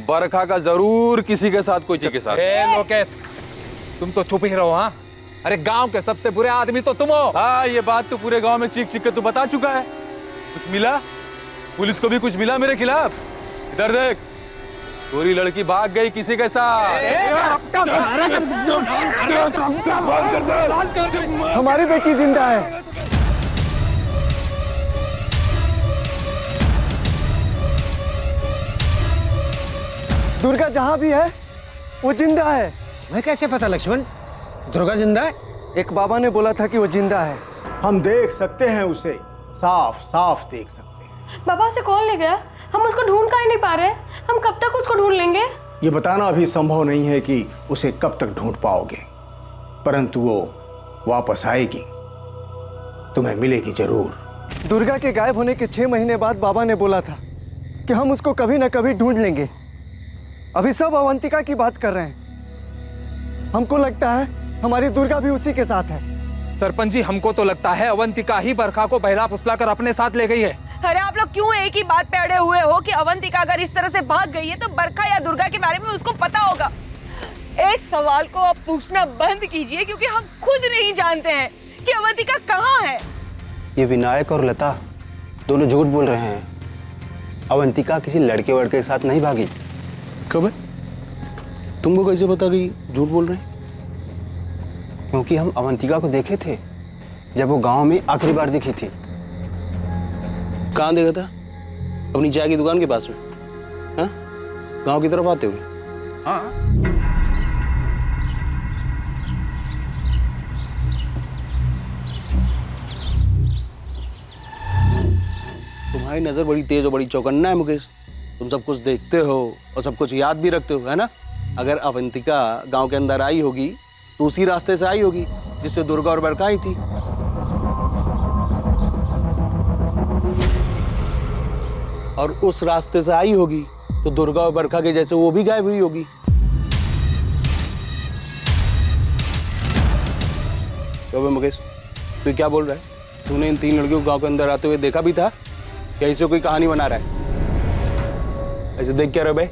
बरखा का जरूर किसी के साथ कोई के साथ। लोकेश, तुम तो चुप ही रहो। हाँ, अरे गांव के सबसे बुरे आदमी तो तुम हो। हाँ, ये बात तो पूरे गांव में चीख चीख के तू बता चुका है। कुछ मिला? पुलिस को भी कुछ मिला मेरे खिलाफ? इधर देख, पूरी लड़की भाग गई किसी के साथ। हमारी बेटी जिंदा है। दुर्गा जहां भी है वो जिंदा है। मैं कैसे पता लक्ष्मण, दुर्गा जिंदा है? एक बाबा ने बोला था कि वो जिंदा है। हम देख सकते हैं उसे, साफ साफ देख सकते हैं। बाबा उसे कौन ले गया? हम उसको ढूंढ काहे नहीं पा रहे? हम कब तक उसको ढूंढ लेंगे? ये बताना अभी संभव नहीं है कि उसे कब तक ढूंढ पाओगे, परंतु वो वापस आएगी, तुम्हें मिलेगी जरूर। दुर्गा के गायब होने के 6 महीने बाद बाबा ने बोला था कि हम उसको कभी न कभी ढूंढ लेंगे। अभी सब अवंतिका की बात कर रहे हैं। हमको लगता है हमारी दुर्गा भी उसी के साथ है। सरपंच जी, हमको तो लगता है अवंतिका ही बरखा को बहला फुसला कर अपने साथ ले गई है। अरे आप लोग क्यों एक ही बात पे अड़े हुए हो कि अवंतिका अगर इस तरह से भाग गई है तो बरखा या दुर्गा के बारे में उसको पता होगा? इस सवाल को आप पूछना बंद कीजिए, क्योंकि हम खुद नहीं जानते हैं कि अवंतिका कहाँ है। ये विनायक और लता दोनों झूठ बोल रहे हैं। अवंतिका किसी लड़के वड़के के साथ नहीं भागी। कब है? तुमको कैसे पता कि झूठ बोल रहे हैं? क्योंकि हम अवंतिका को देखे थे जब वो गांव में आखिरी बार दिखी थी। कहाँ देखा था? अपनी चाय की दुकान के पास में? हाँ? गांव की तरफ आते हुए? हाँ। तुम्हारी नजर बड़ी तेज और बड़ी चौकन्ना है मुकेश। तुम सब कुछ देखते हो और सब कुछ याद भी रखते हो, है ना? अगर अवंतिका गांव के अंदर आई होगी तो उसी रास्ते से आई होगी जिससे दुर्गा और बरखा आई थी। और उस रास्ते से आई होगी तो दुर्गा और बरखा के जैसे वो भी गायब हुई होगी। तो मुकेश, तू क्या बोल रहा है? तूने इन 3 लड़कियों को गांव के अंदर आते हुए देखा भी था या इसे कोई कहानी बना रहा है? ऐसे देख क्या रहे भाई?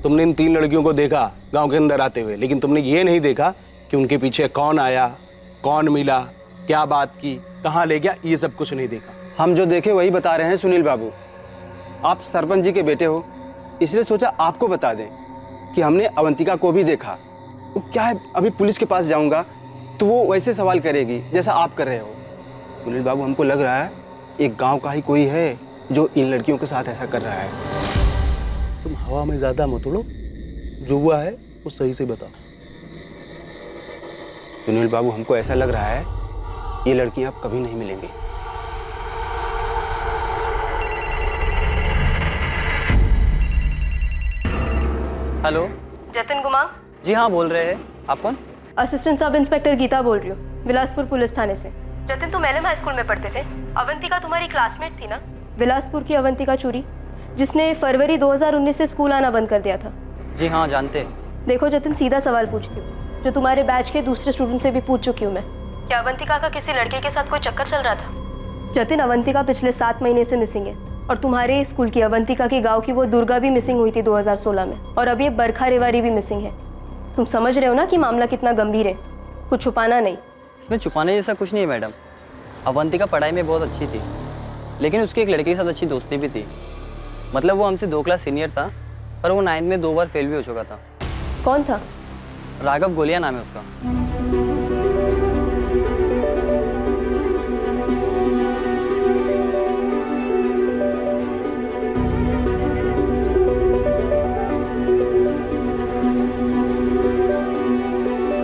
तुमने इन 3 लड़कियों को देखा गांव के अंदर आते हुए, लेकिन तुमने ये नहीं देखा कि उनके पीछे कौन आया, कौन मिला, क्या बात की, कहाँ ले गया, ये सब कुछ नहीं देखा। हम जो देखे वही बता रहे हैं सुनील बाबू। आप सरपंच जी के बेटे हो, इसलिए सोचा आपको बता दें कि हमने अवंतिका को भी देखा। तो क्या है, अभी पुलिस के पास जाऊंगा तो वो वैसे सवाल करेगी जैसा आप कर रहे हो। सुनील बाबू, हमको लग रहा है एक गांव का ही कोई है जो इन लड़कियों के साथ ऐसा कर रहा है। तुम हवा में ज्यादा मत उड़ो, जो हुआ है वो सही से बताओ। सुनील बाबू, हमको ऐसा लग रहा है ये लड़कियां अब कभी नहीं मिलेंगी। हेलो, जतिन गुमांग? जी हाँ, बोल रहे हैं। आप कौन? असिस्टेंट सब इंस्पेक्टर गीता बोल रही हूँ, बिलासपुर पुलिस थाने से। जतिन, तुम एलएम हाई स्कूल में पढ़ते थे। अवंतिका तुम्हारी क्लासमेट थी ना? बिलासपुर की अवंतिका चूरी, जिसने फरवरी 2019 से स्कूल आना बंद कर दिया था। जी हाँ, जानते। देखो जतिन, सीधा सवाल पूछती हूँ, जो तुम्हारे बैच के दूसरे स्टूडेंट से भी पूछ चुकी हूँ मैं। क्या अवंतिका का किसी लड़के के साथ कोई चक्कर चल रहा था? जतिन, अवंतिका पिछले 7 महीने से मिसिंग है, और तुम्हारे स्कूल की अवंतिका के गाँव की वो दुर्गा भी मिसिंग हुई थी 2016 में, और अब ये बरखा रेवारी भी मिसिंग है। तुम समझ रहे हो ना कि मामला कितना गंभीर है, कुछ छुपाना नहीं। इसमें छुपाने जैसा कुछ नहीं है मैडम। अवंतिका पढ़ाई में बहुत अच्छी थी, लेकिन उसके एक लड़के के साथ अच्छी दोस्ती भी थी। मतलब वो हमसे 2 क्लास सीनियर था, पर वो 9th में 2 बार फेल भी हो चुका था। कौन था? राघव गोलिया नाम है उसका।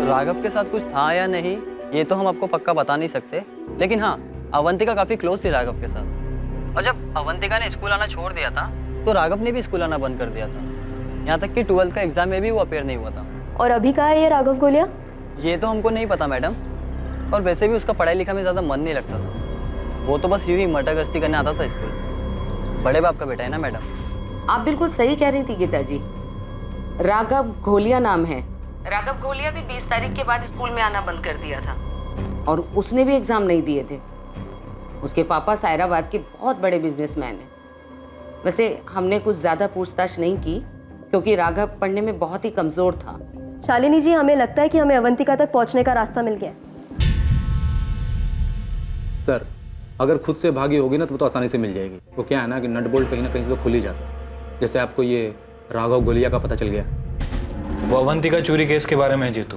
राघव के साथ कुछ था या नहीं ये तो हम आपको पक्का बता नहीं सकते, लेकिन हाँ, अवंतिका काफी क्लोज थी राघव के साथ। और जब अवंतिका ने स्कूल आना छोड़ दिया था तो राघव ने भी स्कूल आना बंद कर दिया था। यहाँ तक कि 12th का एग्जाम में भी वो अपेयर नहीं हुआ था। और अभी कहाँ है ये राघव गोलिया? ये तो हमको नहीं पता मैडम, और वैसे भी उसका पढ़ाई लिखाई में ज़्यादा मन नहीं लगता था। वो तो बस यूं ही मटक करने आता था स्कूल। बड़े बाप का बेटा है ना मैडम। आप बिल्कुल सही कह रही थी गीता जी। राघव घोलिया नाम है। राघव घोलिया भी 20 तारीख के बाद स्कूल में आना बंद कर दिया था और उसने भी एग्जाम नहीं दिए थे। उसके पापा सायराबाद के बहुत बड़े बिजनेसमैन हैं। वैसे हमने कुछ ज़्यादा पूछताछ नहीं की क्योंकि राघव पढ़ने में बहुत ही कमज़ोर था। शालिनी जी, हमें लगता है कि हमें अवंतिका तक पहुंचने का रास्ता मिल गया। सर, अगर खुद से भागी होगी ना तो आसानी से मिल जाएगी। वो क्या है ना कि नट बोल्ट कहीं ना कहीं से तो खुल ही जाता है। जैसे आपको ये राघव गोलिया का पता चल गया। वो अवंतिका चोरी केस के बारे में है जीतू,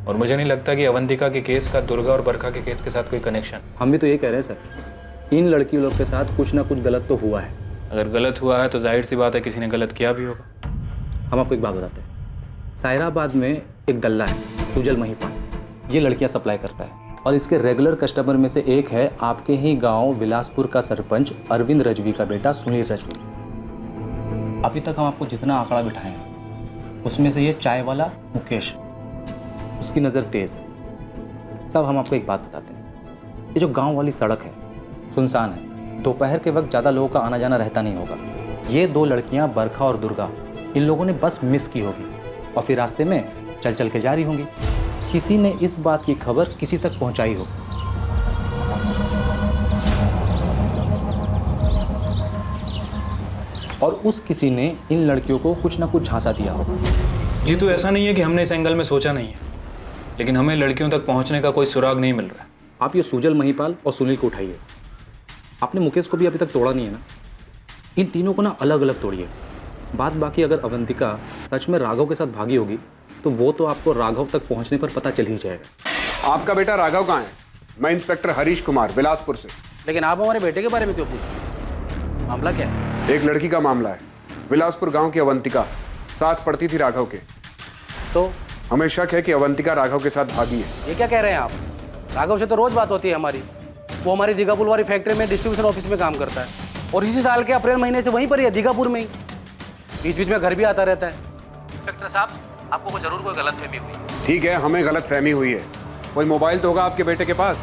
और मुझे नहीं लगता कि अवंतिका के केस का दुर्गा और बरखा के केस के साथ कोई कनेक्शन। हम भी तो ये कह रहे हैं सर, इन लड़की लोग के साथ कुछ ना कुछ गलत तो हुआ है। अगर गलत हुआ है तो जाहिर सी बात है किसी ने गलत किया भी होगा। हम आपको एक बात बताते हैं। सायराबाद में एक दल्ला है सुजल महिपाल, ये लड़कियां सप्लाई करता है और इसके रेगुलर कस्टमर में से एक है आपके ही गांव बिलासपुर का सरपंच अरविंद रजवी का बेटा सुनील रजवी। अभी तक हम आपको जितना आंकड़ा बिठाए हैं उसमें से ये चाय वाला मुकेश, उसकी नज़र तेज़ है। सब हम आपको एक बात बताते हैं, ये जो गांव वाली सड़क है सुनसान है, दोपहर के वक्त ज़्यादा लोगों का आना जाना रहता नहीं होगा। ये दो लड़कियां बरखा और दुर्गा, इन लोगों ने बस मिस की होगी और फिर रास्ते में चल चल के जा रही होंगी। किसी ने इस बात की खबर किसी तक पहुंचाई हो। और उस किसी ने इन लड़कियों को कुछ ना कुछ झांसा दिया होगा। जीतू, ऐसा नहीं है कि हमने इस एंगल में सोचा नहीं है, लेकिन हमें लड़कियों तक पहुंचने का कोई सुराग नहीं मिल रहा है। आप ये सुजल महिपाल और सुनील को उठाइए। आपने मुकेश को भी अभी तक तोड़ा नहीं है ना, इन तीनों को ना अलग अलग तोड़िए। बात बाकी अगर अवंतिका सच में राघव के साथ भागी होगी तो वो तो आपको राघव तक पहुंचने पर पता चल ही जाएगा। आपका बेटा राघव कहाँ है? मैं इंस्पेक्टर हरीश कुमार बिलासपुर से। लेकिन आप हमारे बेटे के बारे में क्यों पूछ? मामला क्या है? एक लड़की का मामला है। बिलासपुर गांव की अवंतिका साथ पढ़ती थी राघव के। तो हमें शक है कि अवंतिका राघव के साथ भागी है। ये क्या कह रहे हैं आप? राघव से तो रोज बात होती है हमारी। वो हमारी दीघापुर वाली फैक्ट्री में डिस्ट्रीब्यूशन ऑफिस में काम करता है और इसी साल के अप्रैल महीने से वहीं पर ही है, दीघापुर में ही। बीच बीच में घर भी आता रहता है। इंस्पेक्टर साहब, आपको को जरूर कोई गलतफहमी हुई। ठीक है, हमें गलतफहमी हुई है। कोई मोबाइल तो होगा आपके बेटे के पास,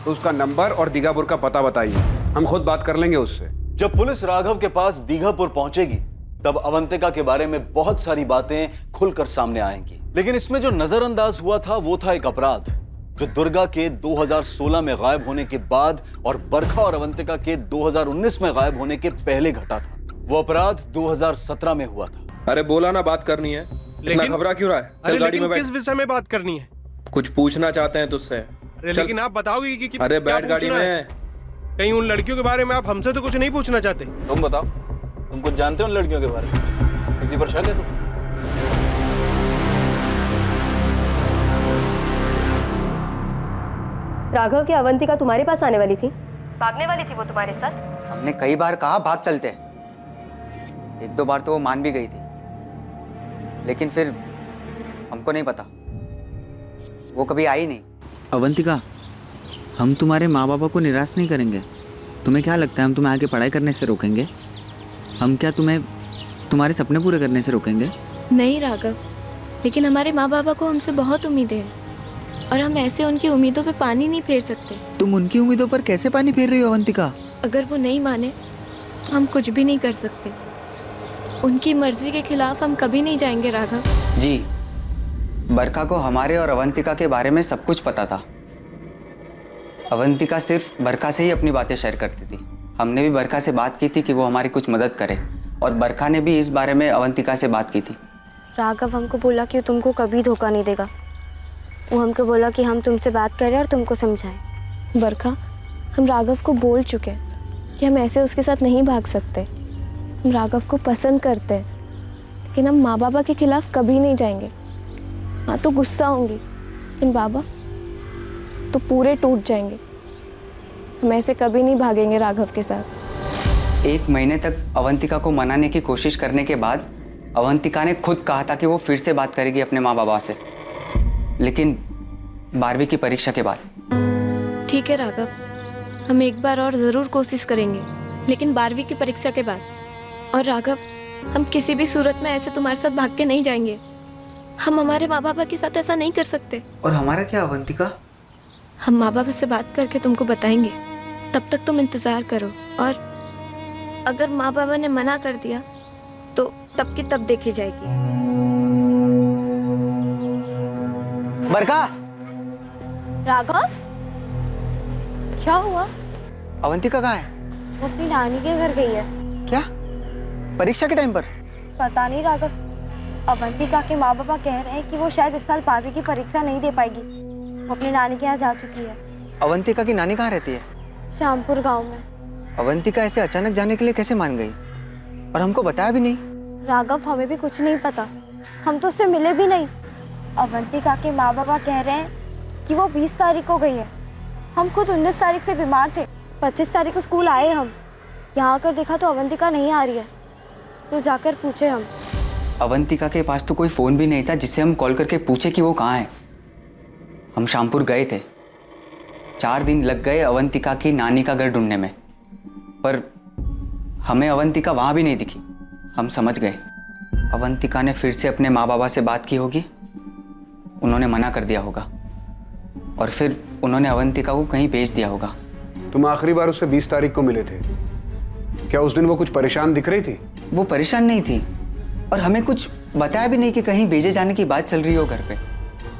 तो उसका नंबर और दीघापुर का पता बताइए, हम खुद बात कर लेंगे उससे। जब पुलिस राघव के पास दीघापुर पहुंचेगी तब अवंतिका के बारे में बहुत सारी बातें खुलकर सामने आएंगी। लेकिन इसमें जो नजरअंदाज हुआ था वो था एक अपराध जो दुर्गा के 2016 में गायब होने के बाद और बरखा और अवंतिका के 2019 में गायब होने के पहले घटा था। वो अपराध 2017 में हुआ था। अरे बोला ना बात करनी है, लेकिन घबरा क्यों रहा है? अरे गाड़ी में किस विषय में बात करनी है? कुछ पूछना चाहते हैं तुझसे। अरे लेकिन आप बताओगे कि अरे क्या बैठ गाड़ी पूछना है? में। कहीं उन लड़कियों के बारे में आप हमसे तो कुछ नहीं पूछना चाहते? तुम बताओ, तुम कुछ जानते हो उन लड़कियों के बारे में? किसी पर शक है तुम? राघव की अवंतिका तुम्हारे पास आने वाली थी? भागने वाली थी वो तुम्हारे साथ? हमने कई बार कहा भाग चलते, एक दो बार तो वो मान भी गई थी, लेकिन फिर हमको नहीं पता, वो कभी आई नहीं। अवंतिका, हम तुम्हारे माँ बाबा को निराश नहीं करेंगे। तुम्हें क्या लगता है हम तुम्हें आगे पढ़ाई करने से रोकेंगे? हम क्या तुम्हें तुम्हारे सपने पूरे करने से रोकेंगे? नहीं राघव, लेकिन हमारे माँ बाबा को हमसे बहुत उम्मीदें हैं और हम ऐसे उनकी उम्मीदों पे पानी नहीं फेर सकते। तुम उनकी उम्मीदों पर कैसे पानी फेर रही हो अवंतिका? अगर वो नहीं माने तो हम कुछ भी नहीं कर सकते। उनकी मर्जी के खिलाफ हम कभी नहीं जाएंगे राघव। जी, बरखा को हमारे और अवंतिका के बारे में सब कुछ पता था। अवंतिका सिर्फ बरखा से ही अपनी बातें शेयर करती थी। हमने भी बरखा से बात की थी कि वो हमारी कुछ मदद करे और बरखा ने भी इस बारे में अवंतिका से बात की थी। राघव हमको बोला कि तुमको कभी धोखा नहीं देगा। वो हमको बोला कि हम तुमसे बात करें और तुमको समझाएं। बरखा, हम राघव को बोल चुके हैं कि हम ऐसे उसके साथ नहीं भाग सकते। हम राघव को पसंद करते हैं, लेकिन हम माँ बाबा के खिलाफ कभी नहीं जाएंगे। हाँ तो गुस्सा होंगी, लेकिन बाबा तो पूरे टूट जाएंगे। हम ऐसे कभी नहीं भागेंगे राघव के साथ। 1 महीने तक अवंतिका को मनाने की कोशिश करने के बाद अवंतिका ने खुद कहा था कि वो फिर से बात करेगी अपने माँ बाबा से, लेकिन 12वीं की परीक्षा के बाद। ठीक है राघव, हम एक बार और ज़रूर कोशिश करेंगे, लेकिन 12वीं की परीक्षा के बाद। और राघव, हम किसी भी सूरत में ऐसे तुम्हारे साथ भाग के नहीं जाएंगे। हम हमारे माँ बाबा के साथ ऐसा नहीं कर सकते। और हमारा क्या अवंतिका? हम माँ बाबा से बात करके तुमको बताएंगे, तब तक तुम इंतजार करो, और अगर माँ बाबा ने मना कर दिया तो तब की तब देखी जाएगी। बरका, राघव, क्या हुआ? अवंतिका कहाँ है? वो अपनी नानी के घर गई है। क्या? परीक्षा के टाइम पर? पता नहीं राघव, अवंतिका के माँ बाबा कह रहे हैं कि वो शायद इस साल 12वीं की परीक्षा नहीं दे पाएगी। वो अपनी नानी के यहाँ जा चुकी है। अवंतिका की नानी कहाँ रहती है? श्यामपुर गांव में। अवंतिका ऐसे अचानक जाने के लिए कैसे मान गई, और हमको बताया भी नहीं? राघव, हमें भी कुछ नहीं पता, हम तो उससे मिले भी नहीं। अवंतिका के माँ बाबा कह रहे हैं कि वो 20 तारीख को गई है। हम खुद 19 तारीख से बीमार थे, 25 तारीख को स्कूल आए हम। यहाँ आकर देखा तो अवंतिका नहीं आ रही है, तो जाकर पूछे हम। अवंतिका के पास तो कोई फ़ोन भी नहीं था जिससे हम कॉल करके पूछे कि वो कहाँ है। हम श्यामपुर गए थे, 4 दिन लग गए अवंतिका की नानी का घर ढूंढने में, पर हमें अवंतिका वहाँ भी नहीं दिखी। हम समझ गए अवंतिका ने फिर से अपने माँ बाबा से बात की होगी, उन्होंने मना कर दिया होगा, और फिर उन्होंने अवंतिका को कहीं भेज दिया होगा। तुम आखिरी बार उससे 20 तारीख को मिले थे, क्या उस दिन वो कुछ परेशान दिख रही थी? वो परेशान नहीं थी, और हमें कुछ बताया भी नहीं कि कहीं भेजे जाने की बात चल रही हो घर पे।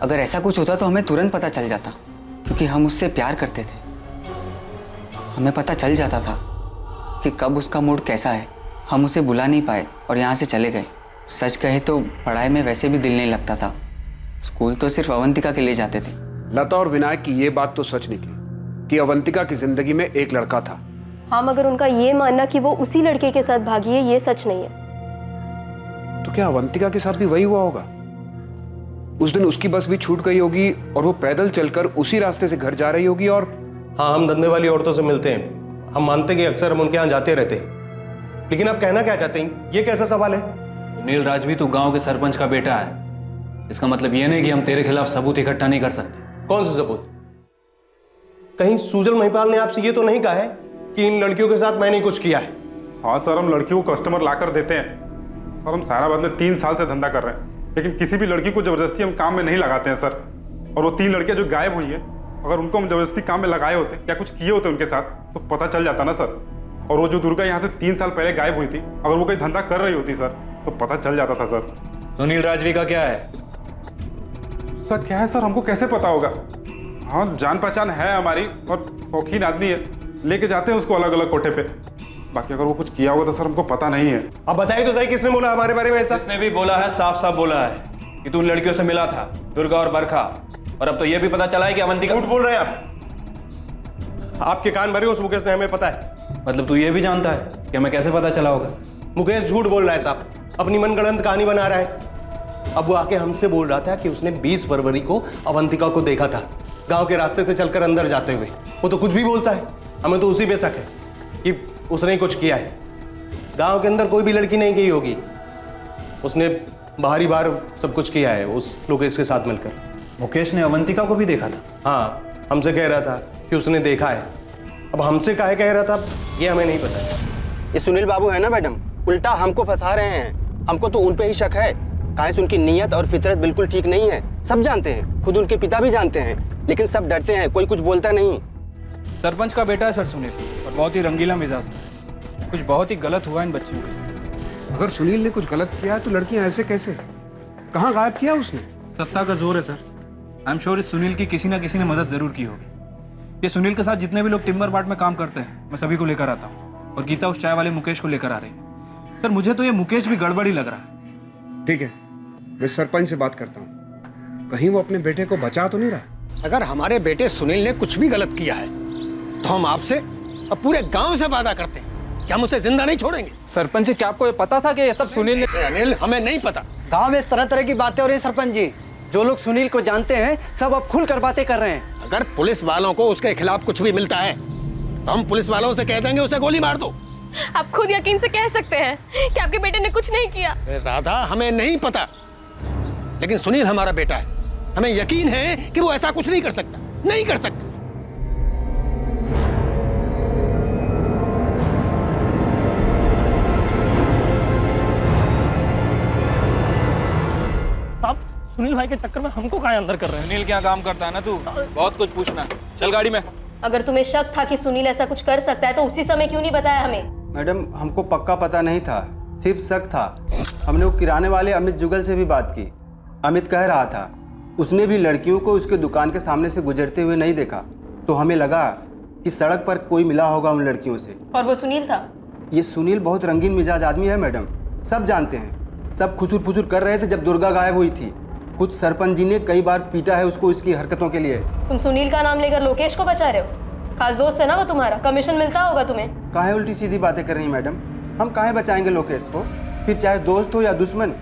अगर ऐसा कुछ होता तो हमें तुरंत पता चल जाता, क्योंकि हम उससे प्यार करते थे। हमें पता चल जाता था कि कब उसका मूड कैसा है। हम उसे बुला नहीं पाए और यहाँ से चले गए। सच कहे तो पढ़ाई में वैसे भी दिल नहीं लगता था, स्कूल तो सिर्फ अवंतिका के लिए जाते थे। लता और विनायक की ये बात तो सच निकली कि अवंतिका की जिंदगी में एक लड़का था। हाँ, मगर उनका ये मानना कि वो उसी लड़के के साथ भागी है, ये सच नहीं है। तो क्या अवंतिका के साथ भी वही हुआ होगा? उस दिन उसकी बस भी छूट गई होगी और वो पैदल चलकर उसी रास्ते से घर जा रही होगी। और हाँ, हम धंधे वाली औरतों से मिलते हैं, हम मानते कि अक्सर हम उनके यहाँ जाते रहते हैं, लेकिन आप कहना क्या चाहते हैं? ये कैसा सवाल है? सुनील राजवी, तू गांव के सरपंच का बेटा है, इसका मतलब ये नहीं कि हम तेरे खिलाफ सबूत इकट्ठा नहीं कर सकते। कौन से सबूत? कहीं सुजल महिपाल ने आपसे ये तो नहीं कहा है कि इन लड़कियों के साथ मैंने कुछ किया है? हाँ सर, हम लड़कियों को कस्टमर लाकर देते हैं और हम सायराबाद में 3 साल से धंधा कर रहे हैं, लेकिन किसी भी लड़की को जबरदस्ती हम काम में नहीं लगाते हैं सर। और वो 3 लड़कियां जो गायब हुई हैं, अगर उनको हम जबरदस्ती काम में लगाए होते या कुछ किए होते उनके साथ तो पता चल जाता ना सर। और वो जो दुर्गा यहाँ से 3 साल पहले गायब हुई थी, अगर वो कोई धंधा कर रही होती सर तो पता चल जाता था सर। सुनील राजवी का क्या है? उसका क्या है सर, हमको कैसे पता होगा? हाँ, जान पहचान है हमारी और शौकीन आदमी है, लेके जाते हैं उसको अलग अलग कोठे पे। बाकी अगर वो कुछ किया होगा तो सर हमको पता नहीं है। अब बताइए तो सही, किसने बोला हमारे बारे में ऐसा? जिसने भी बोला है साफ साफ बोला है कि तू उन लड़कियों से मिला था, दुर्गा और बरखा, और अब तो ये भी पता चला है कि अवंतिका। झूठ बोल रहे हैं आप, आपके कान भरे उस मुकेश ने, हमें पता है। मतलब तू ये भी जानता है कि हमें कैसे पता चला होगा? मुकेश झूठ बोल रहा है साहब, अपनी मनगढ़ंत कहानी बना रहा है। अब वो आके हमसे बोल रहा था कि उसने 20 फरवरी को अवंतिका को देखा था गांव के रास्ते से चलकर अंदर जाते हुए। वो तो कुछ भी बोलता है, हमें तो उसी पे शक है कि उसने ही कुछ किया है। गांव के अंदर कोई भी लड़की नहीं गई होगी, उसने बाहरी बार सब कुछ किया है उस लोकेश के साथ मिलकर। मुकेश ने अवंतिका को भी देखा था? हाँ, हमसे कह रहा था कि उसने देखा है। अब हमसे काहे कह रहा था ये हमें नहीं पता। ये सुनील बाबू है ना मैडम, उल्टा हमको फंसा रहे हैं। हमको तो उन पे ही शक है, काहे से उनकी नीयत और फितरत बिल्कुल ठीक नहीं है। सब जानते हैं, खुद उनके पिता भी जानते हैं, लेकिन सब डरते हैं, कोई कुछ बोलता नहीं। सरपंच का बेटा है सर सुनील, और बहुत ही रंगीला मिजाज है। कुछ बहुत ही गलत हुआ इन बच्चियों के साथ। अगर सुनील ने कुछ गलत किया है तो लड़कियां ऐसे कैसे? कहाँ गायब किया उसने? सत्ता का जोर है सर। आई एम श्योर इस सुनील की किसी ना किसी ने मदद जरूर की होगी। ये सुनील के साथ जितने भी लोग टिम्बर मार्ट में काम करते हैं, मैं सभी को लेकर आता हूँ, और गीता उस चाय वाले मुकेश को लेकर आ रही है। सर मुझे तो ये मुकेश भी गड़बड़ी लग रहा है। ठीक है, मैं सरपंच से बात करता हूँ, कहीं वो अपने बेटे को बचा तो नहीं रहा। अगर हमारे बेटे सुनील ने कुछ भी गलत किया है तो हम आपसे और पूरे गांव से वादा करते हैं कि हम उसे जिंदा नहीं छोड़ेंगे। सरपंच जी, क्या आपको ये पता था कि ये सब सुनील ने? अनिल, हमें नहीं पता। गांव में इस तरह तरह की बातें हो रही है सरपंच जी। जो लोग सुनील को जानते हैं सब अब खुलकर बातें कर रहे हैं। अगर पुलिस वालों को उसके खिलाफ कुछ भी मिलता है तो हम पुलिस वालों से कह देंगे उसे गोली मार दो। आप खुद यकीन से कह सकते हैं कि आपके बेटे ने कुछ नहीं किया। राधा, हमें नहीं पता, लेकिन सुनील हमारा बेटा है, हमें यकीन है कि वो ऐसा कुछ नहीं कर सकता, नहीं कर सकता। साहब, सुनील भाई के चक्कर में हमको कहाँ अंदर कर रहे हैं? सुनील क्या काम करता है ना तू, बहुत कुछ पूछना। चल गाड़ी में। अगर तुम्हें शक था कि सुनील ऐसा कुछ कर सकता है तो उसी समय क्यों नहीं बताया हमें? मैडम, हमको पक्का पता नहीं था, सिर्फ शक था। हमने वो किराने वाले अमित जुगल से भी बात की। अमित कह रहा था उसने भी लड़कियों को उसके दुकान के सामने से गुजरते हुए नहीं देखा, तो हमें लगा कि सड़क पर कोई मिला होगा उन लड़कियों से। और वो सुनील था? ये सुनील बहुत रंगीन मिजाज आदमी है मैडम, सब जानते हैं। सब खुसुर फुसुर कर रहे थे जब दुर्गा गायब हुई थी। खुद सरपंच जी ने कई बार पीटा है उसको इसकी हरकतों के लिए। तुम सुनील का नाम लेकर लोकेश को बचा रहे हो? खास दोस्त है ना वो तुम्हारा, कमीशन मिलता होगा तुम्हें। काहे उल्टी सीधी बातें कर रही हैं मैडम? हम काहे बचाएंगे लोकेश को? फिर चाहे दोस्त हो या दुश्मन,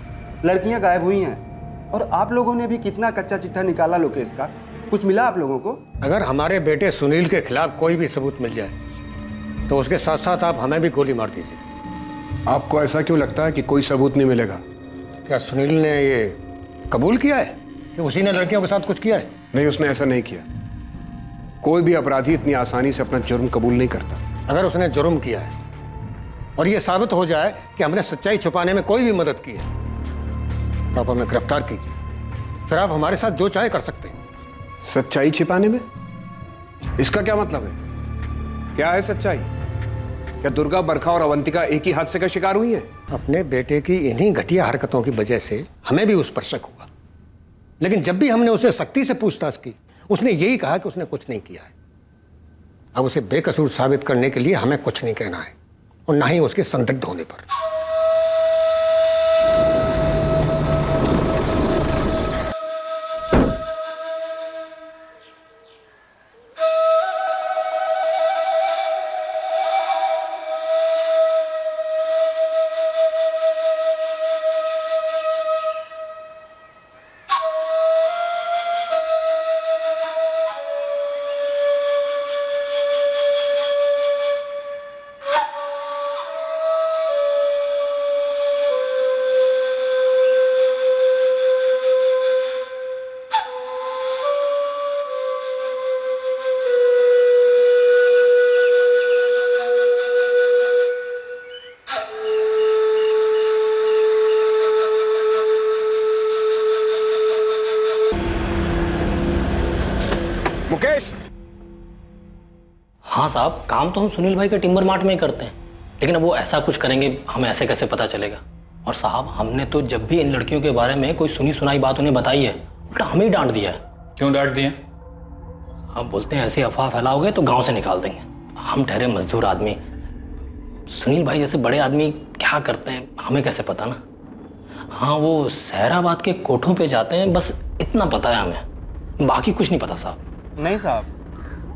लड़कियां गायब हुई हैं। और आप लोगों ने भी कितना कच्चा चिट्ठा निकाला लोकेश का, कुछ मिला आप लोगों को? अगर हमारे बेटे सुनील के खिलाफ कोई भी सबूत मिल जाए तो उसके साथ साथ आप हमें भी गोली मार दीजिए। आपको ऐसा क्यों लगता है कि कोई सबूत नहीं मिलेगा? क्या सुनील ने ये कबूल किया है कि उसी ने लड़कियों के साथ कुछ किया है? नहीं, उसने ऐसा नहीं किया। कोई भी अपराधी इतनी आसानी से अपना जुर्म कबूल नहीं करता। अगर उसने जुर्म किया है और ये साबित हो जाए कि हमने सच्चाई छुपाने में कोई भी मदद की है तो आप हमें गिरफ्तार कीजिए, फिर आप हमारे साथ जो चाहे कर सकते हैं। सच्चाई छिपाने में? इसका क्या मतलब है? क्या है सच्चाई? क्या दुर्गा, बरखा और अवंतिका एक ही हादसे का शिकार हुई हैं? अपने बेटे की इन्हीं घटिया हरकतों की वजह से हमें भी उस पर शक हुआ, लेकिन जब भी हमने उसे सख्ती से पूछताछ की उसने यही कहा कि उसने कुछ नहीं किया है। अब उसे बेकसूर साबित करने के लिए हमें कुछ नहीं कहना है और ना ही उसके संदिग्ध होने पर। मुकेश! हाँ साहब, काम तो हम सुनील भाई के टिम्बर मार्ट में ही करते हैं, लेकिन अब वो ऐसा कुछ करेंगे हमें ऐसे कैसे पता चलेगा? और साहब, हमने तो जब भी इन लड़कियों के बारे में कोई सुनी सुनाई बात उन्हें बताई है, उल्टा हमें ही डांट दिया है। क्यों डांट दिए? आप बोलते हैं ऐसी अफवाह फैलाओगे तो गांव से निकाल देंगे। हम ठहरे मजदूर आदमी, सुनील भाई जैसे बड़े आदमी क्या करते हैं हमें कैसे पता ना? हाँ, वो सहराबाद के कोठों पे जाते हैं, बस इतना पता है हमें, बाकी कुछ नहीं पता साहब। नहीं साहब,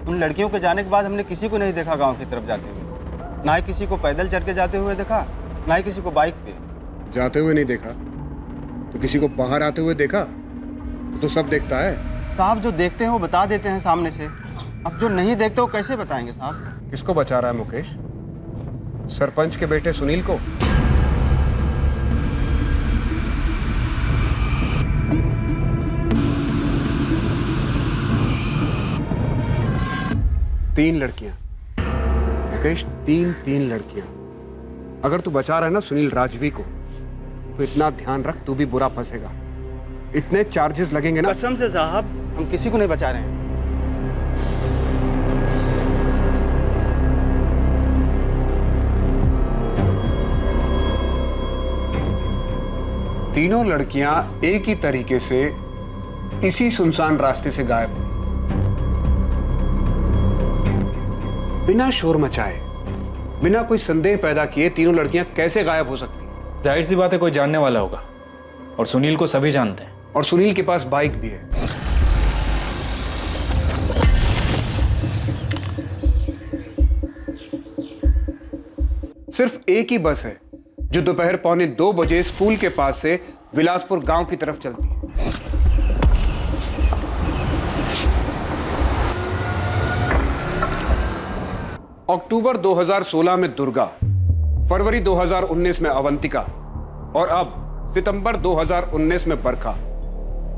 उन लड़कियों के जाने के बाद हमने किसी को नहीं देखा गांव की तरफ जाते हुए। ना ही किसी को पैदल चल के जाते हुए देखा, ना ही किसी को बाइक पे जाते हुए नहीं देखा तो किसी को बाहर आते हुए देखा? तो सब देखता है साहब। जो देखते हैं वो बता देते हैं सामने से, अब जो नहीं देखते वो कैसे बताएंगे साहब? किसको बचा रहा है मुकेश? सरपंच के बेटे सुनील को? तीन लड़कियां मुकेश, तीन लड़कियां। अगर तू बचा रहा है ना सुनील राजवी को, तो इतना ध्यान रख तू भी बुरा फंसेगा। इतने चार्जेस लगेंगे ना। कसम से साहब, हम किसी को नहीं बचा रहे हैं। तीनों लड़कियां एक ही तरीके से इसी सुनसान रास्ते से गायब हुई, बिना शोर मचाए, बिना कोई संदेह पैदा किए। तीनों लड़कियां कैसे गायब हो सकती हैं? जाहिर सी बात है कोई जानने वाला होगा, और सुनील को सभी जानते हैं। और सुनील के पास बाइक भी है। सिर्फ एक ही बस है जो दोपहर 1:45 बजे स्कूल के पास से विलासपुर गांव की तरफ चलती है। अक्टूबर 2016 में दुर्गा, फरवरी 2019 में अवंतिका और अब सितंबर 2019 में बरखा।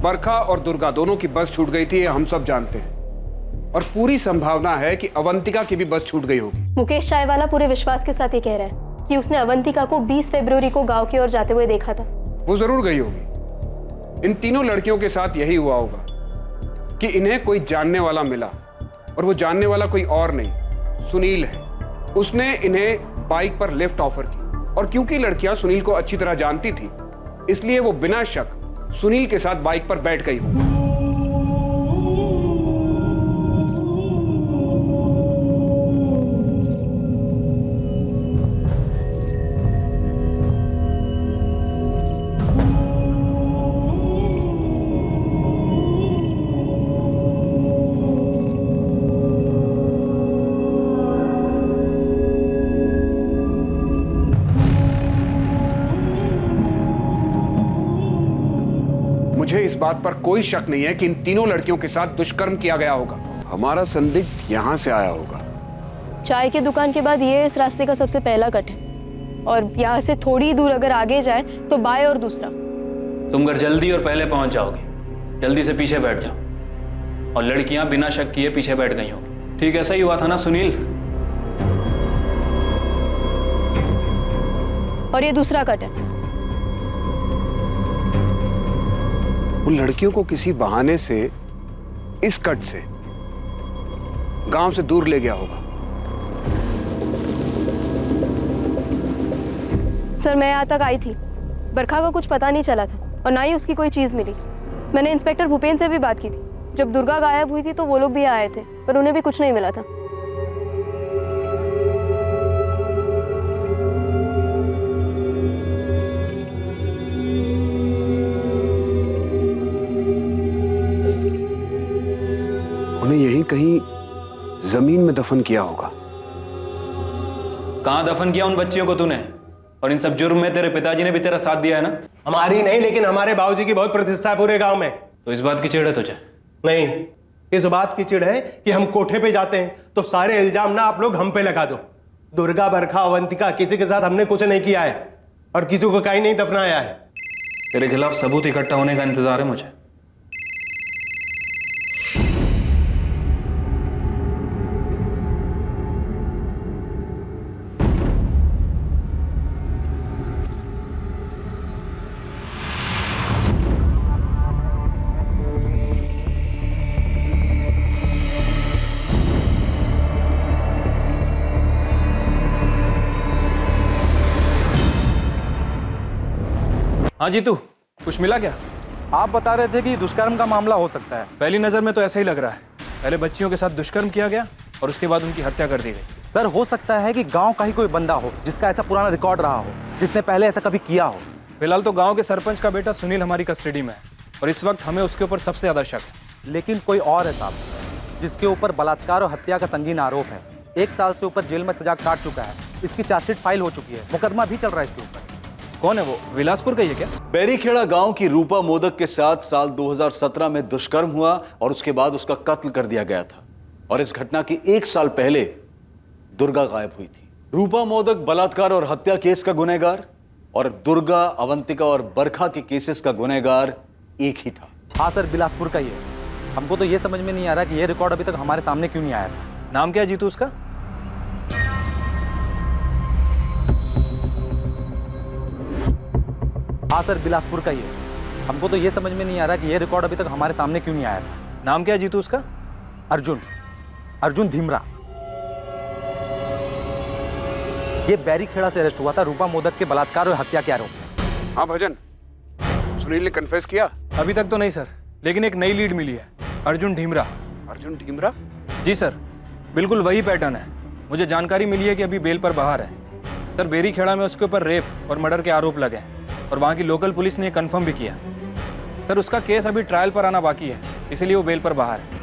बरखा और दुर्गा दोनों की बस छूट गई थी, ये हम सब जानते हैं, और पूरी संभावना है कि अवंतिका की भी बस छूट गई होगी। मुकेश चायवाला पूरे विश्वास के साथ ये कह रहा है कि उसने अवंतिका को 20 फरवरी को गांव की ओर जाते हुए देखा था। वो जरूर गई होगी। इन तीनों लड़कियों के साथ यही हुआ होगा कि इन्हें कोई जानने वाला मिला और वो जानने वाला कोई और नहीं, सुनील है। उसने इन्हें बाइक पर लिफ्ट ऑफर की, और क्योंकि लड़कियां सुनील को अच्छी तरह जानती थी, इसलिए वो बिना शक सुनील के साथ बाइक पर बैठ गई होगी। मुझे इस बात पर कोई शक नहीं है कि इन तीनों लड़कियों के साथ दुष्कर्म किया गया होगा। हमारा संदिग्ध यहाँ से आया होगा। चाय की दुकान के बाद ये इस रास्ते का सबसे पहला कट है, और यहाँ से थोड़ी दूर अगर आगे जाए तो बाएं और दूसरा। तुम घर जल्दी और पहले पहुंच जाओगे। जल्दी से पीछे बैठ जाओ। और लड़कियां बिना शक किए पीछे बैठ गई होगी। ठीक ऐसा ही हुआ था ना सुनील? और ये दूसरा कट है। उन लड़कियों को किसी बहाने से इस कट से गांव से दूर ले गया होगा। सर, मैं यहाँ तक आई थी, बरखा का कुछ पता नहीं चला था और ना ही उसकी कोई चीज़ मिली। मैंने इंस्पेक्टर भूपेन से भी बात की थी। जब दुर्गा गायब हुई थी तो वो लोग भी आए थे, पर उन्हें भी कुछ नहीं मिला था। उन्हें यहीं कहीं जमीन में दफन किया होगा। कहां दफन किया उन बच्चियों को तूने? और इन सब जुर्म में तेरे पिताजी ने भी तेरा साथ दिया है ना? हमारी नहीं, लेकिन हमारे बाबूजी की बहुत प्रतिष्ठा है पूरे गांव में। तो इस बात की चिढ़ है तुझे? नहीं, इस बात की चिढ़ है कि हम कोठे पे जाते हैं तो सारे इल्जाम ना आप लोग हम पे लगा दो। दुर्गा, बरखा, अवंतिका, किसी के साथ हमने कुछ नहीं किया है और किसी को कहीं नहीं दफनाया है। तेरे खिलाफ सबूत इकट्ठा होने का इंतजार है मुझे। हाँ जीतू, कुछ मिला क्या? आप बता रहे थे कि दुष्कर्म का मामला हो सकता है। पहली नजर में तो ऐसा ही लग रहा है। पहले बच्चियों के साथ दुष्कर्म किया गया और उसके बाद उनकी हत्या कर दी गई। सर, हो सकता है कि गांव का ही कोई बंदा हो जिसका ऐसा पुराना रिकॉर्ड रहा हो, जिसने पहले ऐसा कभी किया हो। फिलहाल तो गांव के सरपंच का बेटा सुनील हमारी कस्टडी में है और इस वक्त हमें उसके ऊपर सबसे ज्यादा शक है। लेकिन कोई और है साहब, जिसके ऊपर बलात्कार और हत्या का संगीन आरोप है। 1 साल से ऊपर जेल में सजा काट चुका है। इसकी चार्जशीट फाइल हो चुकी है, मुकदमा भी चल रहा है इसके ऊपर। कौन है वो? विलासपुर का ही है क्या? बैरीखेड़ा गांव की रूपा मोदक के साथ साल 2017 में दुष्कर्म हुआ और उसके बाद उसका कत्ल कर दिया गया था। और इस घटना के 1 साल पहले दुर्गा गायब हुई थी। रूपा मोदक बलात्कार और हत्या केस का गुनहगार और दुर्गा, अवंतिका और बरखा के केसेस का गुनहगार एक ही था। हाँ सर, बिलासपुर का ही है। हमको तो ये समझ में नहीं आ रहा कि ये रिकॉर्ड अभी तक हमारे सामने क्यों नहीं आया था। नाम क्या है जीतू उसका? हाँ सर, बिलासपुर का ही है। हमको तो ये समझ में नहीं आ रहा कि ये रिकॉर्ड अभी तक हमारे सामने क्यों नहीं आया था। नाम क्या है जीतू उसका? अर्जुन धीमरा। ये बैरीखेड़ा से अरेस्ट हुआ था रूपा मोदक के बलात्कार और हत्या के आरोप में। हाँ भजन, सुनील ने कन्फेस किया? अभी तक तो नहीं सर, लेकिन एक नई लीड मिली है। अर्जुन ढीमरा। अर्जुन ढीमरा? जी सर, बिल्कुल वही पैटर्न है। मुझे जानकारी मिली है कि अभी बेल पर बाहर है। सर, बैरीखेड़ा में उसके ऊपर रेप और मर्डर के आरोप लगे हैं और वहाँ की लोकल पुलिस ने कंफर्म भी किया। सर, उसका केस अभी ट्रायल पर आना बाकी है, इसीलिए वो बेल पर बाहर है।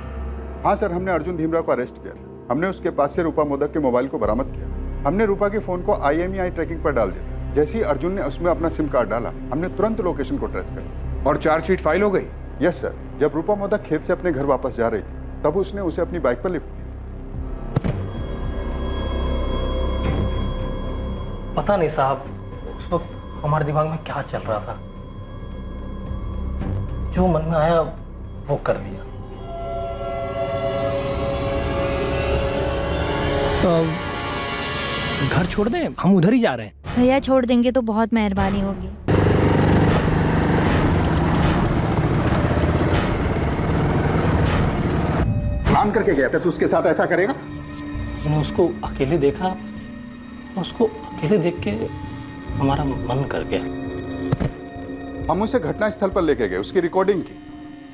हाँ सर, हमने अर्जुन धीमरा को अरेस्ट किया। हमने उसके पास से रूपा मोदक के मोबाइल को बरामद किया। हमने रूपा के फोन को IMEI ट्रैकिंग पर डाल दिया। जैसे ही अर्जुन ने उसमें अपना सिम कार्ड डाला, हमने तुरंत लोकेशन को ट्रेस कर। और चार्जशीट फाइल हो गई? Yes sir. जब रूपा मोदक खेत से अपने घर वापस जा रही थी, तब उसने उसे अपनी बाइक पर लिफ्ट दी। पता नहीं साहब, उस वक्त हमारे दिमाग में क्या चल रहा था। जो मन में आया वो कर दिया। तो घर छोड़ दें, हम उधर ही जा रहे हैं। भैया छोड़ देंगे तो बहुत मेहरबानी होगी। काम करके गया था, तू उसके साथ ऐसा करेगा? मैंने उसको अकेले देखा, उसको अकेले देख के हमारा मन कर गया। हम उसे घटना स्थल पर लेके गए, उसकी रिकॉर्डिंग की।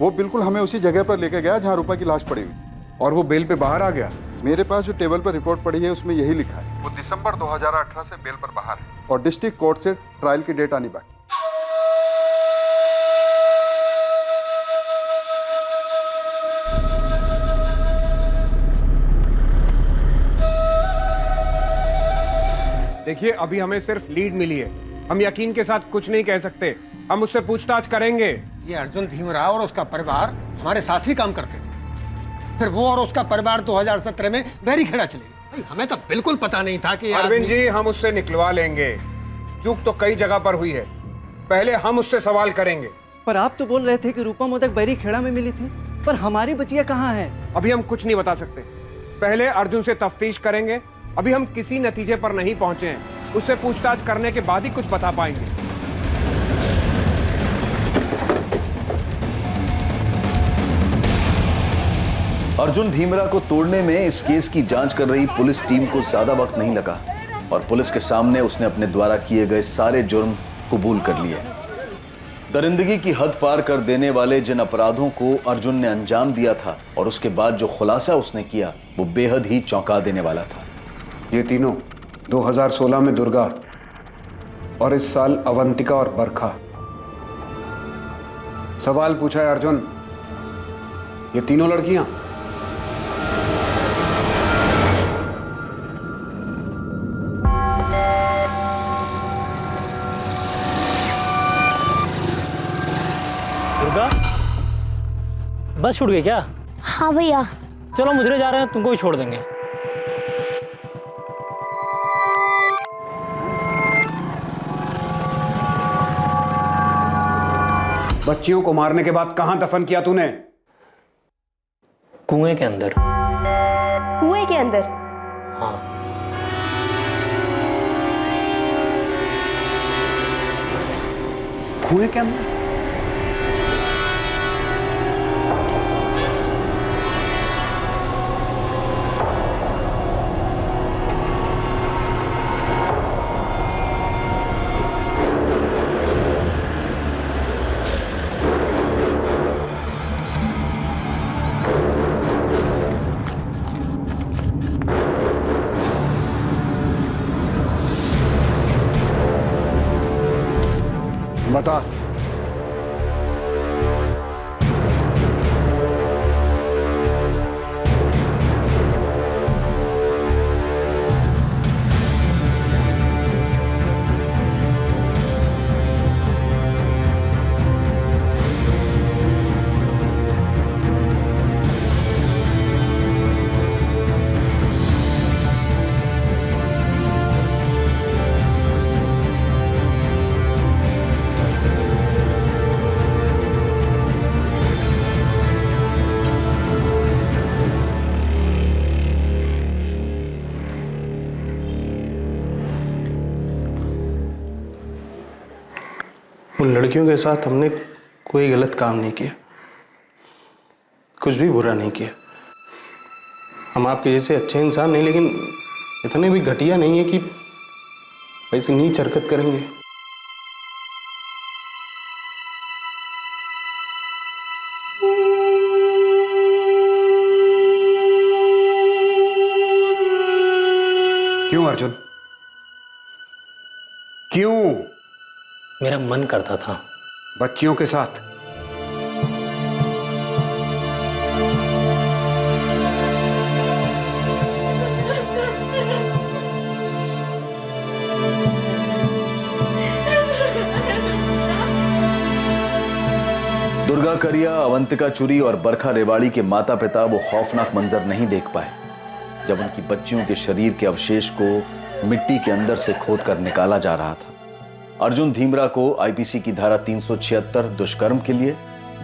वो बिल्कुल हमें उसी जगह पर लेके गया जहाँ रूपा की लाश पड़ी हुई। और वो बेल पे बाहर आ गया? मेरे पास जो टेबल पर रिपोर्ट पड़ी है उसमें यही लिखा है, वो दिसंबर 2018 से बेल पर बाहर है और डिस्ट्रिक्ट कोर्ट से ट्रायल की डेट आनी बाकी। देखिए, अभी हमें सिर्फ लीड मिली है, हम यकीन के साथ कुछ नहीं कह सकते। हम उससे पूछताछ करेंगे। ये अर्जुन धीमराव और उसका परिवार हमारे साथ ही काम करते थे, फिर वो और उसका परिवार 2017 में बैरीखेड़ा चले गए। हमें तो बिल्कुल पता नहीं था कि अरविंद जी, हम उससे निकलवा लेंगे। चूक तो कई जगह पर हुई है, पहले हम उससे सवाल करेंगे। पर आप तो बोल रहे थे कि रूपा मोदक बैरीखेड़ा में मिली थी, पर हमारी बचिया कहाँ है? अभी हम कुछ नहीं बता सकते, पहले अर्जुन से तफ्तीश करेंगे। अभी हम किसी नतीजे पर नहीं पहुंचे हैं, उससे पूछताछ करने के बाद ही कुछ बता पाएंगे। अर्जुन धीमरा को तोड़ने में इस केस की जांच कर रही पुलिस टीम को ज्यादा वक्त नहीं लगा और पुलिस के सामने उसने अपने द्वारा किए गए सारे जुर्म कबूल कर लिए। दरिंदगी की हद पार कर देने वाले जिन अपराधों को अर्जुन ने अंजाम दिया था और उसके बाद जो खुलासा उसने किया, वो बेहद ही चौंका देने वाला था। ये तीनों 2016 में दुर्गा और इस साल अवंतिका और बरखा। सवाल पूछा है अर्जुन, ये तीनों लड़कियां दुर्गा, बस छूट गई क्या? हाँ भैया। चलो मुझे जा रहे हैं, तुमको भी छोड़ देंगे। बच्चियों को मारने के बाद कहां दफन किया तूने? कुएं के अंदर। कुएं के अंदर? हाँ। कुएं के अंदर? बता। उन लड़कियों के साथ हमने कोई गलत काम नहीं किया, कुछ भी बुरा नहीं किया। हम आपके जैसे अच्छे इंसान नहीं, लेकिन इतने भी घटिया नहीं है कि ऐसी नीच हरकत करेंगे। क्यों अर्जुन, क्यों? मेरा मन करता था। बच्चियों के साथ? दुर्गा करिया, अवंतिका चुरी और बरखा रेवाड़ी के माता पिता वो खौफनाक मंजर नहीं देख पाए जब उनकी बच्चियों के शरीर के अवशेष को मिट्टी के अंदर से खोदकर निकाला जा रहा था। अर्जुन धीमरा को आईपीसी की धारा 376 दुष्कर्म के लिए,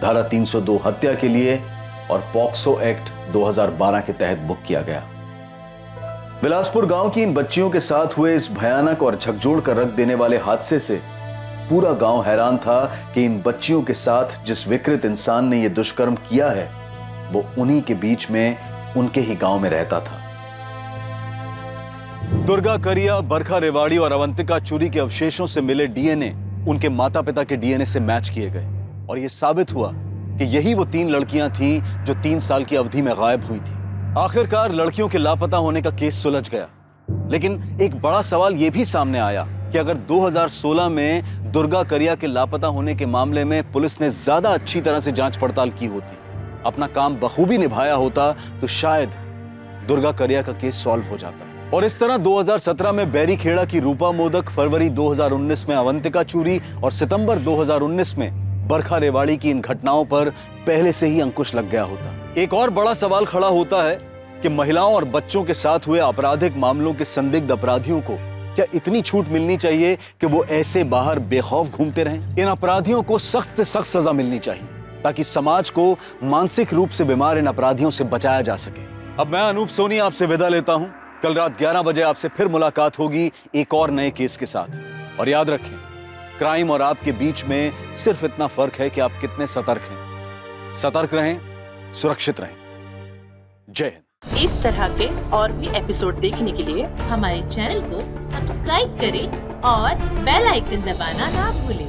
धारा 302 हत्या के लिए और पॉक्सो एक्ट 2012 के तहत बुक किया गया। बिलासपुर गांव की इन बच्चियों के साथ हुए इस भयानक और झकझोर कर रख देने वाले हादसे से पूरा गांव हैरान था कि इन बच्चियों के साथ जिस विकृत इंसान ने यह दुष्कर्म किया है, वो उन्हीं के बीच में उनके ही गांव में रहता था। दुर्गा करिया, बरखा रेवाड़ी और अवंतिका चूरी के अवशेषों से मिले डीएनए उनके माता पिता के डीएनए से मैच किए गए और यह साबित हुआ कि यही वो 3 लड़कियां थीं जो 3 साल की अवधि में गायब हुई थी। आखिरकार लड़कियों के लापता होने का केस सुलझ गया, लेकिन एक बड़ा सवाल यह भी सामने आया कि अगर 2016 में दुर्गा करिया के लापता होने के मामले में पुलिस ने ज्यादा अच्छी तरह से जांच पड़ताल की होती, अपना काम बखूबी निभाया होता, तो शायद दुर्गा करिया का केस सॉल्व हो जाता। और इस तरह 2017 में बैरीखेड़ा की रूपा मोदक, फरवरी 2019 में अवंतिका चूरी और सितंबर 2019 में बरखा रेवाड़ी की इन घटनाओं पर पहले से ही अंकुश लग गया होता। एक और बड़ा सवाल खड़ा होता है कि महिलाओं और बच्चों के साथ हुए आपराधिक मामलों के संदिग्ध अपराधियों को क्या इतनी छूट मिलनी चाहिए कि वो ऐसे बाहर बेखौफ घूमते रहें? इन अपराधियों को सख्त से सख्त सजा मिलनी चाहिए ताकि समाज को मानसिक रूप से बीमार इन अपराधियों से बचाया जा सके। अब मैं अनूप सोनी आपसे विदा लेता हूं। कल रात 11 बजे आपसे फिर मुलाकात होगी एक और नए केस के साथ। और याद रखें, क्राइम और आपके बीच में सिर्फ इतना फर्क है कि आप कितने सतर्क हैं। सतर्क रहें, सुरक्षित रहें। जय हिंद। इस तरह के और भी एपिसोड देखने के लिए हमारे चैनल को सब्सक्राइब करें और बेल आइकन दबाना ना भूलें।